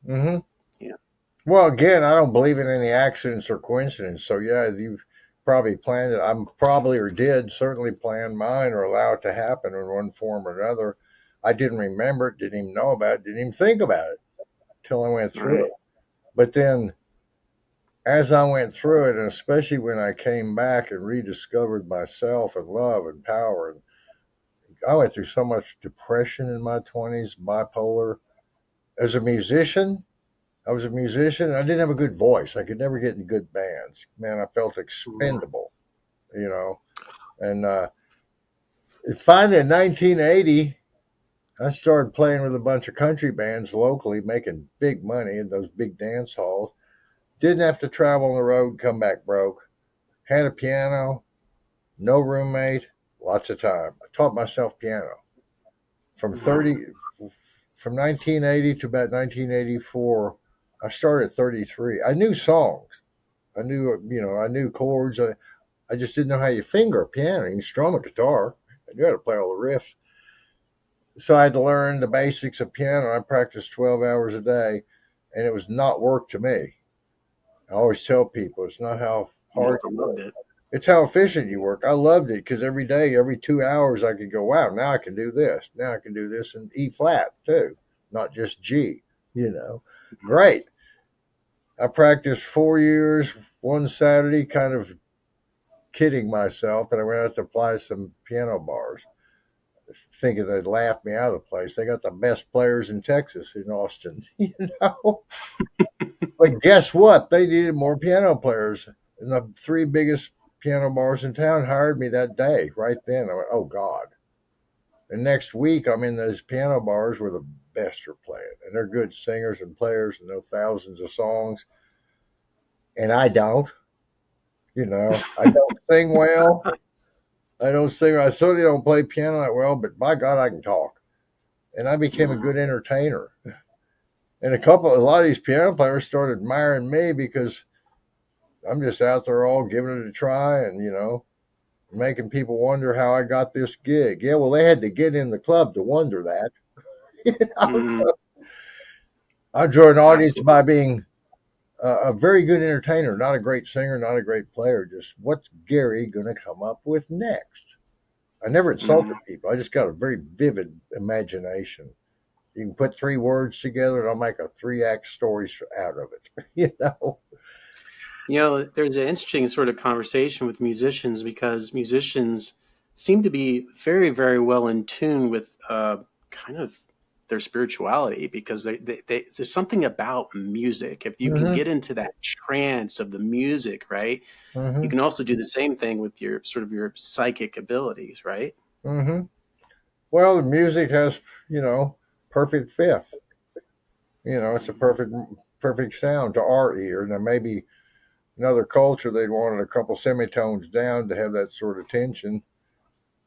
S1: Mm-hmm.
S2: Yeah.
S1: Well, again, I don't believe in any accidents or coincidence. So yeah, you've probably planned it. I'm probably or did certainly plan mine or allow it to happen in one form or another. I didn't remember it, didn't even know about it, didn't even think about it till I went through
S2: Right.
S1: it. But then as I went through it, and especially when I came back and rediscovered myself and love and power, and I went through so much depression in my 20s, bipolar. As a musician, I was a musician. I didn't have a good voice. I could never get in good bands. Man, I felt
S2: Mm.
S1: expendable, you know. And finally, in 1980, I started playing with a bunch of country bands locally, making big money in those big dance halls. Didn't have to travel on the road, come back broke. Had a piano, no roommate, lots of time. I taught myself piano from
S2: Wow.
S1: 30 from 1980 to about 1984. I started at 33. I knew songs. I knew chords. I just didn't know how you finger a piano. You can strum a guitar. I knew how to play all the riffs. So I had to learn the basics of piano. I practiced 12 hours a day, and it was not work to me. I always tell people it's not how
S2: You must
S1: hard
S2: have
S1: you
S2: loved
S1: work.
S2: it.
S1: It's how efficient you work. I loved it because every day, every 2 hours, I could go, wow, now I can do this. Now I can do this in E flat too, not just G, Great. I practiced 4 years, one Saturday, kind of kidding myself, and I went out to apply some piano bars, thinking they'd laugh me out of the place. They got the best players in Texas, in Austin, But guess what? They needed more piano players. And the three biggest piano bars in town hired me that day, right then. I went, oh, God. And next week, I'm in those piano bars where the best are playing. And they're good singers and players and know thousands of songs. And I don't, I don't sing well. I don't sing. I certainly don't play piano that well, but by God, I can talk. And I became a
S2: Wow.
S1: good entertainer. And a lot of these piano players started admiring me because I'm just out there all giving it a try and, making people wonder how I got this gig. Yeah, well, they had to get in the club to wonder that.
S2: Mm,
S1: So I draw an audience
S2: absolutely.
S1: by being a very good entertainer, not a great singer, not a great player. Just what's Gary going to come up with next? I never insulted
S2: Mm.
S1: people. I just got a very vivid imagination. You can put three words together, and I'll make a three-act story out of it. You know.
S2: There's an interesting sort of conversation with musicians because musicians seem to be very, very well in tune with kind of their spirituality because there's something about music. If you can
S1: Mm-hmm.
S2: get into that trance of the music, right, you
S1: Mm-hmm.
S2: can also do the same thing with your sort of your psychic abilities, right?
S1: Mm-hmm. Well, the music has, you know, perfect fifth. You know, it's a
S2: Mhm.
S1: perfect sound to our ear. Now, maybe another culture they'd wanted a couple semitones down to have that sort of tension.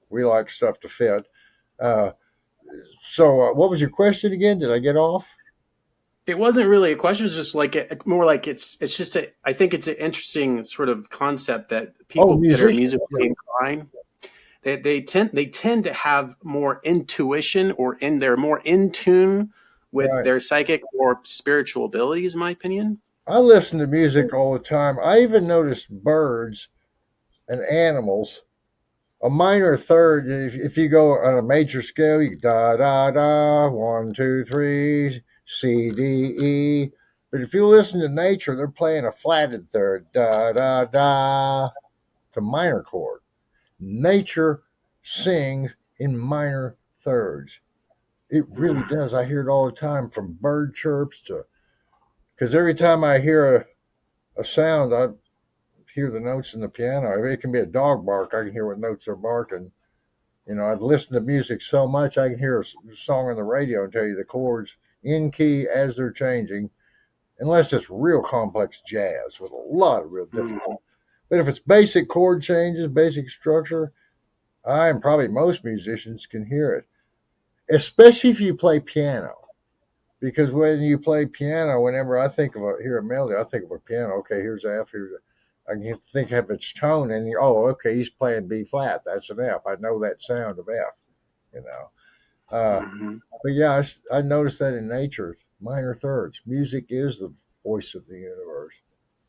S1: We like stuff to fit. Uh, what was your question again? Did I get off?
S2: It wasn't really a question. It's just like more like it's just I think it's an interesting sort of concept that
S1: Oh,
S2: people that are
S1: musicians.
S2: musically
S1: Yeah,
S2: inclined they tend to have more intuition or in they're more in tune with
S1: right.
S2: their psychic or spiritual abilities, in my opinion.
S1: I listen to music all the time. I even noticed birds and animals. A minor third, if you go on a major scale, you da da da, one, two, three, C, D, E. But if you listen to nature, they're playing a flatted third, da da da, to minor chord. Nature sings in minor thirds. It really does. I hear it all the time from bird chirps to, because every time I hear a sound, I hear the notes in the piano. It can be a dog bark. I can hear what notes they're barking. You know, I've listened to music so much, I can hear a song on the radio and tell you the chords in key as they're changing, unless it's real complex jazz with a lot of real
S2: Mhm.
S1: difficult. But if it's basic chord changes, basic structure, I and probably most musicians can hear it, especially if you play piano. Because when you play piano, whenever I think of hear a melody, I think of a piano. Okay, here's F. I can think of its tone, and okay, he's playing B flat. That's an F. I know that sound of F. You know.
S2: Mhm.
S1: But yeah, I noticed that in nature, minor thirds. Music is the voice of the universe,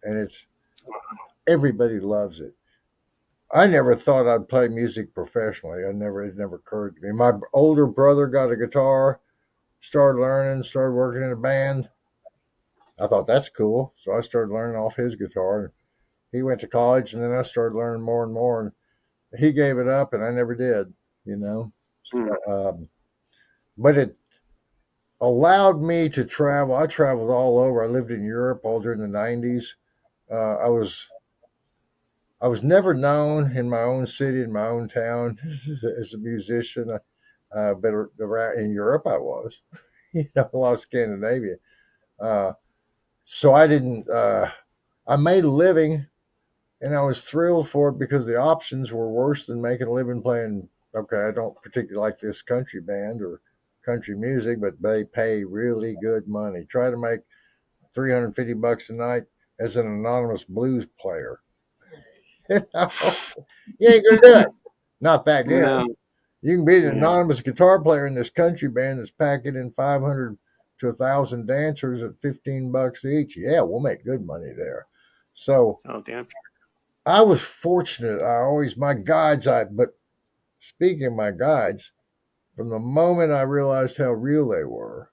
S1: and it's everybody loves it. I never thought I'd play music professionally. It never occurred to me. My older brother got a guitar, started learning, started working in a band. I thought that's cool, so I started learning off his guitar. He went to college, and then I started learning more and more. And he gave it up, and I never did. You know,
S2: Mhm.
S1: but it allowed me to travel. I traveled all over. I lived in Europe all during the '90s. Uh, I was I was never known in my own city, in my own town, as a musician. But around in Europe, I was. You know, a lot of Scandinavia. Uh, so I didn't. I made a living, and I was thrilled for it because the options were worse than making a living playing. Okay, I don't particularly like this country band or country music, but they pay really good money. Try to make $350 a night as an anonymous blues player. You know, you ain't gonna do it. Not back then.
S2: No.
S1: You can be an
S2: Yeah.
S1: anonymous guitar player in this country band that's packing in 500 to 1,000 dancers at $15 each. Yeah, we'll make good money there. So
S2: Oh, damn.
S1: I was fortunate. I always my guides. But speaking of my guides, from the moment I realized how real they were,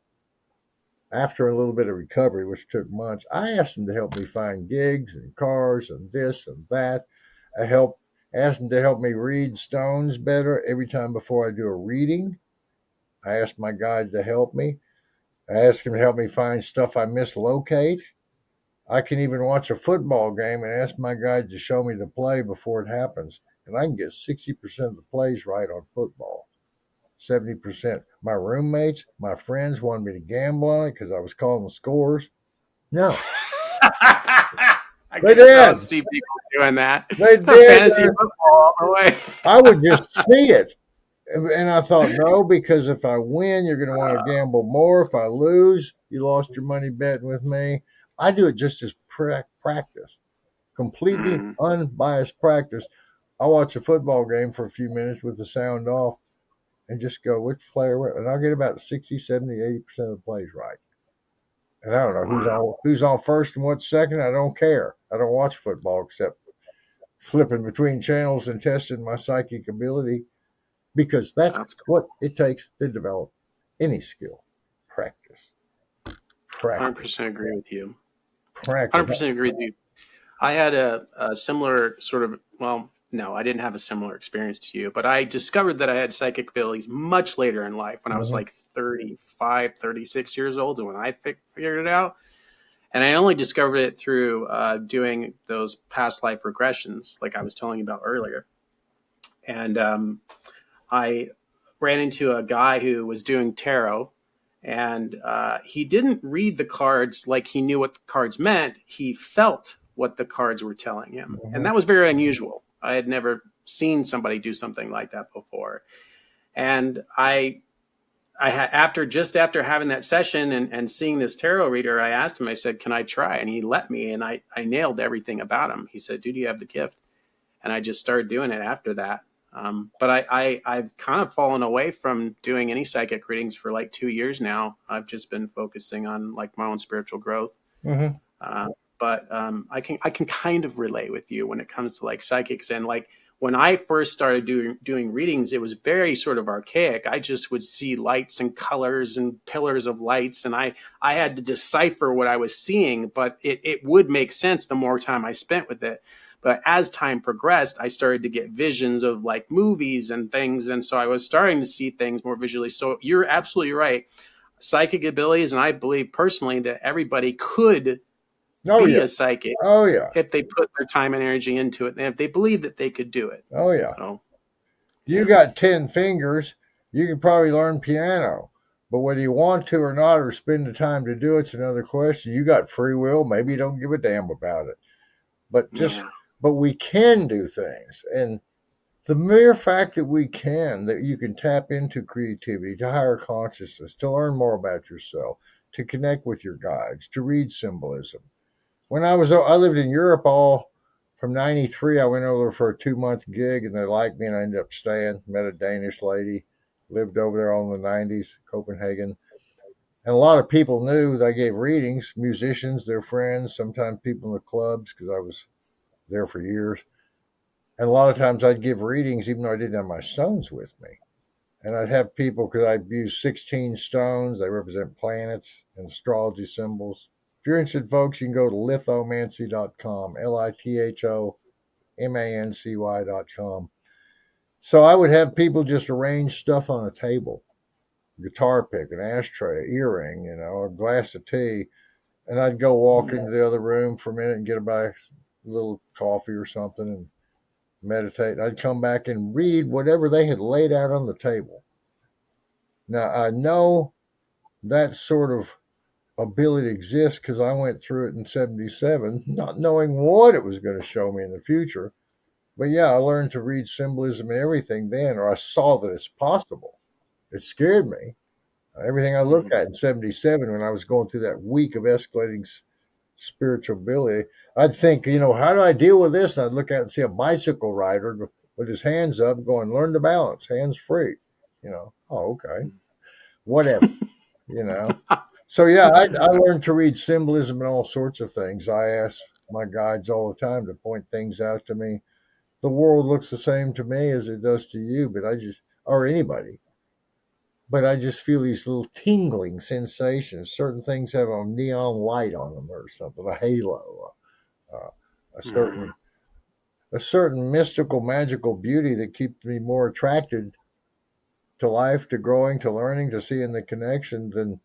S1: after a little bit of recovery, which took months, I asked them to help me find gigs and cars and this and that. Asked them to help me read stones better every time before I do a reading. I asked my guide to help me. I asked him to help me find stuff I mislocate. I can even watch a football game and ask my guide to show me the play before it happens. And I can get 60% of the plays right on football. 70%. My roommates, my friends wanted me to gamble on it because I was calling the scores. No,
S2: I
S1: they
S2: can so
S1: did.
S2: see people doing that.
S1: They did.
S2: Fantasy football all the way.
S1: I would just see it. And I thought, no, because if I win, you're going to want to gamble more. If I lose, you lost your money betting with me. I do it just as practice, completely
S2: Mm.
S1: unbiased practice. I'll watch a football game for a few minutes with the sound off and just go, which player, and I'll get about 60, 70, 80% of the plays right. And I don't know
S2: Wow.
S1: who's on first and what's second. I don't care. I don't watch football except flipping between channels and testing my psychic ability because that's
S2: That's
S1: what it takes to develop any skill. Practice, practice,
S2: 100% agree with you.
S1: practice.
S2: 100% agree with you. I had a similar sort of, well, no, I didn't have a similar experience to you, but I discovered that I had psychic abilities much later in life when I was
S1: Mhm.
S2: like 35, 36 years old, and when I figured it out. And I only discovered it through doing those past life regressions, like I was telling you about earlier. And I ran into a guy who was doing tarot, and he didn't read the cards like he knew what the cards meant. He felt what the cards were telling him, and
S1: Mhm.
S2: that was very unusual. I had never seen somebody do something like that before. And after having that session and seeing this tarot reader, I asked him. I said, "Can I try?" And he let me, and I nailed everything about him. He said, "Dude, you have the gift." And I just started doing it after that. But I've kind of fallen away from doing any psychic readings for like 2 years now. I've just been focusing on like my own spiritual growth.
S1: Mhm.
S2: Uh, but I can kind of relate with you when it comes to like psychics, and like when I first started doing readings, it was very sort of archaic. I just would see lights and colors and pillars of lights, and I had to decipher what I was seeing, but it would make sense the more time I spent with it. But as time progressed, I started to get visions of like movies and things, and so I was starting to see things more visually. So you're absolutely right. Psychic abilities, and I believe personally that everybody could
S1: Oh
S2: be
S1: yeah.
S2: a psychic
S1: Oh yeah.
S2: if they put their time and energy into it and if they believe that they could do it.
S1: Oh yeah.
S2: So,
S1: You
S2: yeah.
S1: got 10 fingers. You can probably learn piano. But whether you want to or not, or spend the time to do it's another question. You got free will. Maybe you don't give a damn about it. But just,
S2: Yeah.
S1: but we can do things. And the mere fact that we can, that you can tap into creativity, to higher consciousness, to learn more about yourself, to connect with your guides, to read symbolism. I lived in Europe all from '93. I went over for a 2 month gig and they liked me and I ended up staying. Met a Danish lady, lived over there all in the '90s, Copenhagen. And a lot of people knew that I gave readings, musicians, their friends, sometimes people in the clubs because I was there for years. And a lot of times I'd give readings even though I didn't have my stones with me. And I'd have people, because I'd use 16 stones, they represent planets and astrology symbols. If you're interested, folks, you can go to lithomancy.com, lithomancy.com. So I would have people just arrange stuff on a table, guitar pick, an ashtray, earring, a glass of tea, and I'd go walk into the other room for a minute and get a little coffee or something and meditate. I'd come back and read whatever they had laid out on the table. Now I know that sort of ability exists because I went through it in '77, not knowing what it was going to show me in the future. But yeah, I learned to read symbolism and everything then, or I saw that it's possible. It scared me. Everything I looked
S2: Mhm.
S1: at in '77 when I was going through that week of escalating spiritual ability, I'd think, how do I deal with this? And I'd look out and see a bicycle rider with his hands up going, learn to balance, hands free. Oh, okay, whatever, you know. So yeah, I learned to read symbolism and all sorts of things. I ask my guides all the time to point things out to me. The world looks the same to me as it does to you, or anybody. But I just feel these little tingling sensations. Certain things have a neon light on them or something, a halo, uh, a certain
S2: Mhm.
S1: a certain mystical, magical beauty that keeps me more attracted to life, to growing, to learning, to seeing the connection than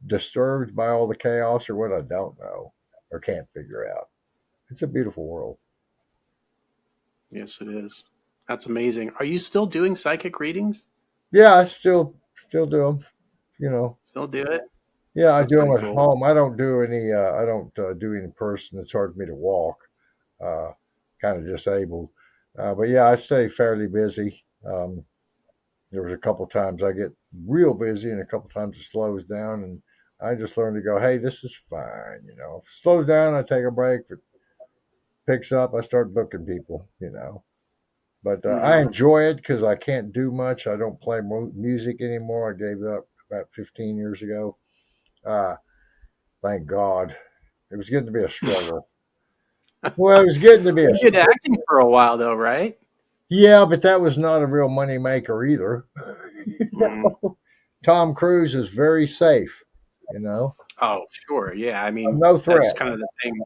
S1: disturbed by all the chaos or what I don't know or can't figure out. It's a beautiful world.
S2: Yes, it is. That's amazing. Are you still doing psychic readings?
S1: Yeah, I still do them. You know,
S2: Still do it?
S1: yeah, I
S2: That's
S1: do them
S2: pretty
S1: at
S2: cool.
S1: home. I don't do any. I don't do any in person. It's hard for me to walk. Uh, kind of disabled. But yeah, I stay fairly busy. There was a couple times I get real busy, and a couple times it slows down, and I just learned to go, hey, this is fine. If it slows down, I take a break. If it picks up, I start booking people. But I
S2: Hmm.
S1: enjoy it because I can't do much. I don't play music anymore. I gave it up about 15 years ago. Uh, Thank God. It was getting to be a struggle. Well, it was getting to be a
S2: You did
S1: struggle.
S2: acting for a while, though, right?
S1: Yeah, but that was not a real money maker either.
S2: Mm.
S1: Tom Cruise is very safe, you know,
S2: Oh, sure. Yeah. I mean,
S1: no
S2: that's
S1: threat.
S2: kind of the thing.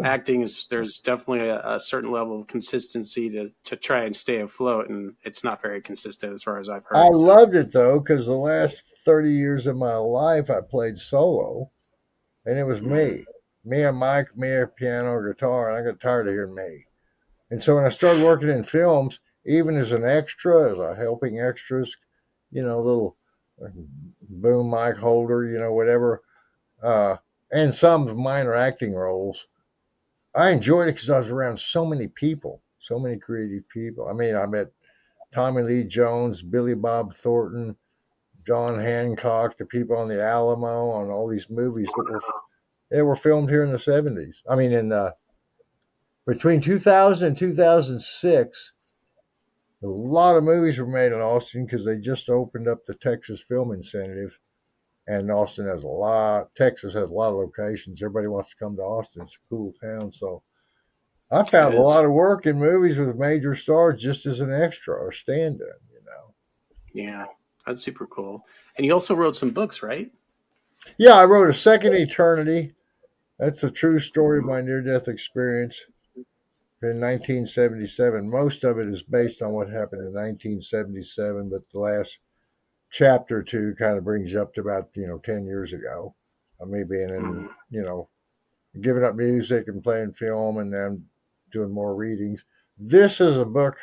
S2: Acting is there's definitely a certain level of consistency to try and stay afloat, and it's not very consistent as far as I've
S1: I
S2: heard. So,
S1: loved it though, because the last 30 years of my life I played solo, and it was
S2: mm,
S1: me and Mike, me a piano or guitar, and I got tired of hearing me. And so when I started working in films, even as an extra, as a helping extras, little boom mic holder, whatever, uh, and some minor acting roles, I enjoyed it because I was around so many people, so many creative people. I mean, I met Tommy Lee Jones, Billy Bob Thornton, John Hancock, the people on the Alamo, on all these movies that were filmed here in the 70s. I mean, in between 2000 and 2006, a lot of movies were made in Austin because they just opened up the Texas Film Incentive, and Austin has a lot. Texas has a lot of locations. Everybody wants to come to Austin. It's a cool town, so I
S2: it
S1: found a
S2: is.
S1: lot of work in movies with major stars just as an extra or stand-in.
S2: Yeah, that's super cool. And you also wrote some books, right?
S1: Yeah, I wrote A Second Eternity. That's a true story of
S2: Mm,
S1: my near-death experience in 1977. Most of it is based on what happened in 1977, but the last chapter or two kind of brings you up to about 10 years ago. Me being in,
S2: mm,
S1: giving up music and playing film, and then doing more readings. This is a book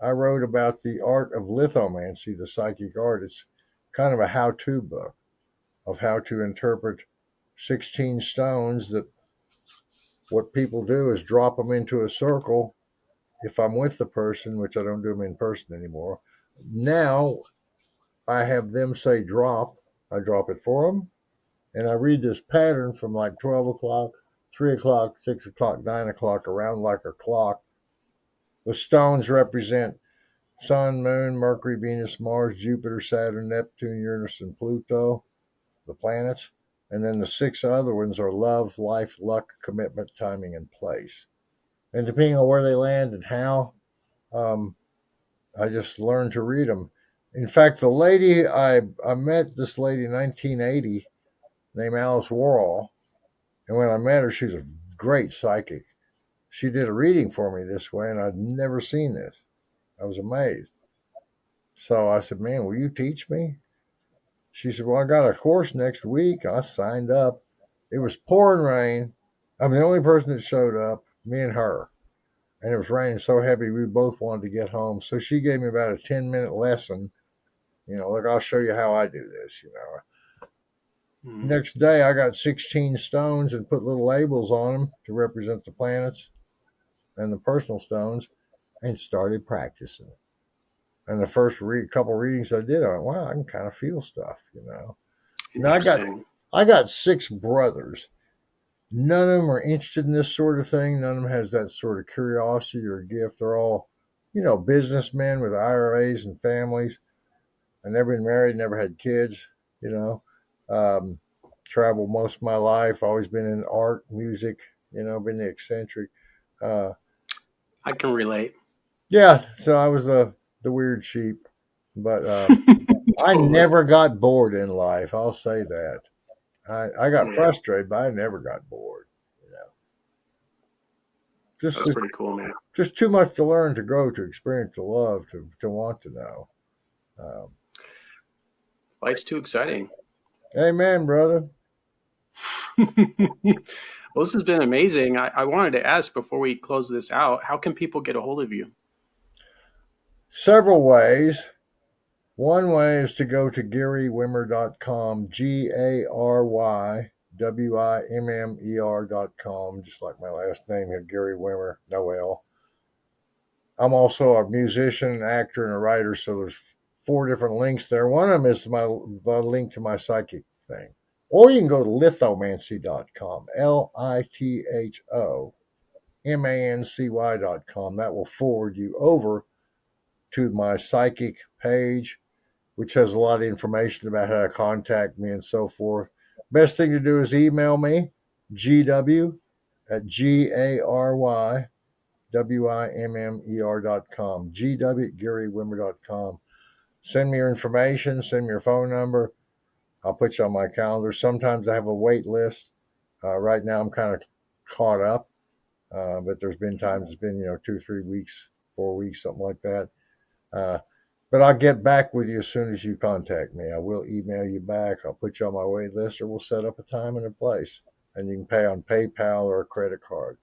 S1: I wrote about the art of lithomancy, the psychic art. It's kind of a how-to book of how to interpret 16 stones. That what people do is drop them into a circle. If I'm with the person, which I don't do them in person anymore, now I have them say drop. I drop it for them, and I read this pattern from like 12 o'clock, 3 o'clock, 6 o'clock, 9 o'clock, around like a clock. The stones represent Sun, Moon, Mercury, Venus, Mars, Jupiter, Saturn, Neptune, Uranus, and Pluto, the planets. And then the six other ones are love, life, luck, commitment, timing, and place. And depending on where they land and how, um, I just learned to read them. In fact, I met this lady in 1980 named Alice Warhol. And when I met her, she was a great psychic. She did a reading for me this way, and I'd never seen this. I was amazed. So I said, "Man, will you teach me?" She said, "Well, I got a course next week." I signed up. It was pouring rain. I'm the only person that showed up, me and her. And it was raining so heavy we both wanted to get home. So she gave me about a 10-minute lesson. Look, I'll show you how I do this.
S2: mm.
S1: Next day, I got 16 stones and put little labels on them to represent the planets and the personal stones, and started practicing. And the first couple readings I did, I went, "Wow, I can kind of feel stuff." Now
S2: Interesting.
S1: I got six brothers. None of them are interested in this sort of thing. None of them has that sort of curiosity or gift. They're all, businessmen with IRAs and families. I never been married, never had kids. You know, um, traveled most of my life. Always been in art, music. Been the eccentric. Uh,
S2: I can relate.
S1: yeah, so I was the weird sheep, but I
S2: Totally.
S1: never got bored in life. I'll say that. I got
S2: Yeah,
S1: frustrated, but I never got bored. You know, just
S2: that's pretty cool, man.
S1: just too much to learn, to grow, to experience, to love, to want to know. Um,
S2: Life's too exciting.
S1: Amen, brother.
S2: Well, this has been amazing. I wanted to ask before we close this out, how can people get a hold of you?
S1: Several ways. One way is to go to GaryWimmer.com, GaryWimmer.com, just like my last name here, Gary Wimmer, no L. I'm also a musician, an actor, and a writer, so there's four different links there. One of them is the link to my psychic thing. Or you can go to lithomancy.com, LITHOMANCY.com. That will forward you over to my psychic page, which has a lot of information about how to contact me and so forth. Best thing to do is email me, GW@GaryWimmer.com, GW@GaryWimmer.com. Send me your information, send me your phone number. I'll put you on my calendar. Sometimes I have a wait list. Right now I'm kind of caught up, but there's been times it's been 2, 3 weeks, 4 weeks, something like that. But I'll get back with you as soon as you contact me. I will email you back. I'll put you on my wait list, or we'll set up a time and a place, and you can pay on PayPal or a credit card.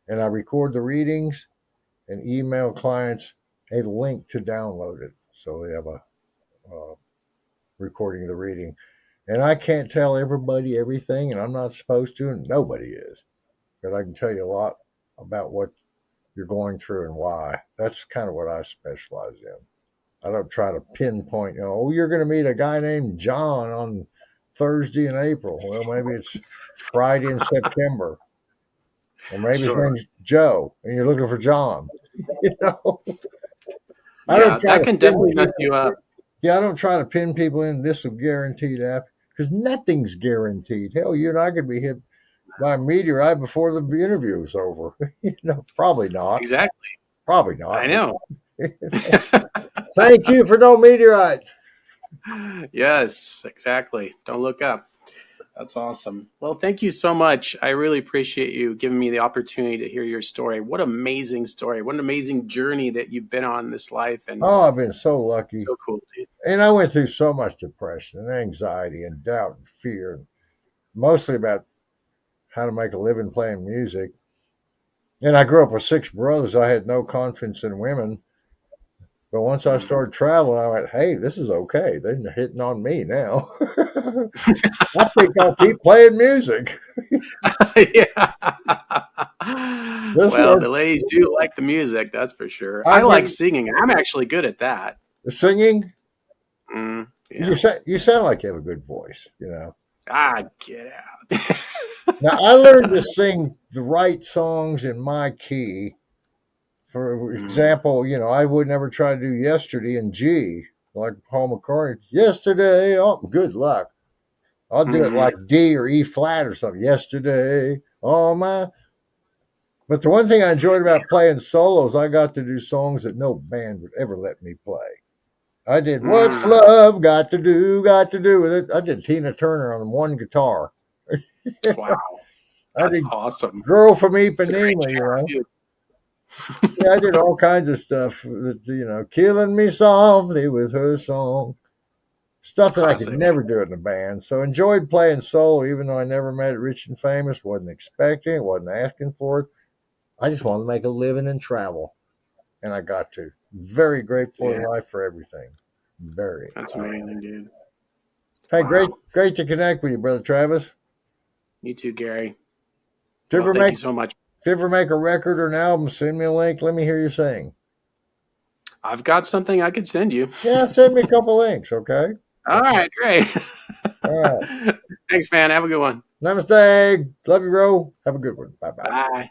S1: And I record the readings and email clients a link to download it, so they have a recording of the reading. And I can't tell everybody everything, and I'm not supposed to, and nobody is. But I can tell you a lot about what you're going through and why. That's kind of what I specialize in. I don't try to pinpoint, you're going to meet a guy named John on Thursday in April. Well, maybe it's Friday in September. Or maybe his name's Joe, and you're looking for John. I don't
S2: Yeah,
S1: try
S2: that
S1: to
S2: can
S1: pin
S2: definitely mess
S1: people.
S2: you up.
S1: Yeah, I don't try to pin people in. This will guarantee that, because nothing's guaranteed. Hell, you and I could be hit by a meteorite before the interview is over. Probably not.
S2: Exactly.
S1: Probably not.
S2: I know.
S1: Thank you for no meteorite.
S2: Yes, exactly. Don't look up. That's awesome. Well, thank you so much. I really appreciate you giving me the opportunity to hear your story. What an amazing story. What an amazing journey that you've been on in this life. And
S1: I've been so lucky.
S2: so cool, dude.
S1: And I went through so much depression and anxiety and doubt and fear, mostly about how to make a living playing music. And I grew up with 6 brothers. I had no confidence in women. But once I started traveling, I went, hey, this is okay. They're hitting on me now. I think I'll keep playing music.
S2: Yeah.
S1: This
S2: Well,
S1: works.
S2: the ladies do like the music, that's for sure.
S1: I
S2: I like
S1: get
S2: singing. I'm actually good at that.
S1: singing.
S2: Yeah.
S1: You sound like you have a good voice,
S2: Get out.
S1: Now, I learned to sing the right songs in my key. For example, I would never try to do Yesterday in G, like Paul McCartney. Yesterday, oh, good luck. I'll do it like D or E flat or something. Yesterday, oh my. But the one thing I enjoyed about playing solos, I got to do songs that no band would ever let me play. I did What's Love Got to Do with it. I did Tina Turner on one guitar.
S2: Wow.
S1: I
S2: That's
S1: did
S2: awesome.
S1: Girl from
S2: It's a great
S1: Ipanema,
S2: job,
S1: Yeah, I did all kinds of stuff that, killing me softly with her song. Stuff that I could
S2: Classic.
S1: never do in a band. So enjoyed playing solo, even though I never made it rich and famous, wasn't expecting it, wasn't asking for it. I just wanted to make a living and travel. And I got to. Very grateful in life for everything. Very.
S2: That's amazing, dude.
S1: Hey,
S2: Wow.
S1: great to connect with you, Brother Travis.
S2: Me too, Gary.
S1: Well,
S2: Thank you so much.
S1: If you ever make a record or an album, send me a link. Let me hear you sing.
S2: I've got something I could send you.
S1: Yeah, send me a couple links, okay?
S2: All right, great.
S1: All right.
S2: Thanks, man. Have a good one.
S1: Namaste. Love you, bro. Have a good one. Bye-bye.
S2: Bye.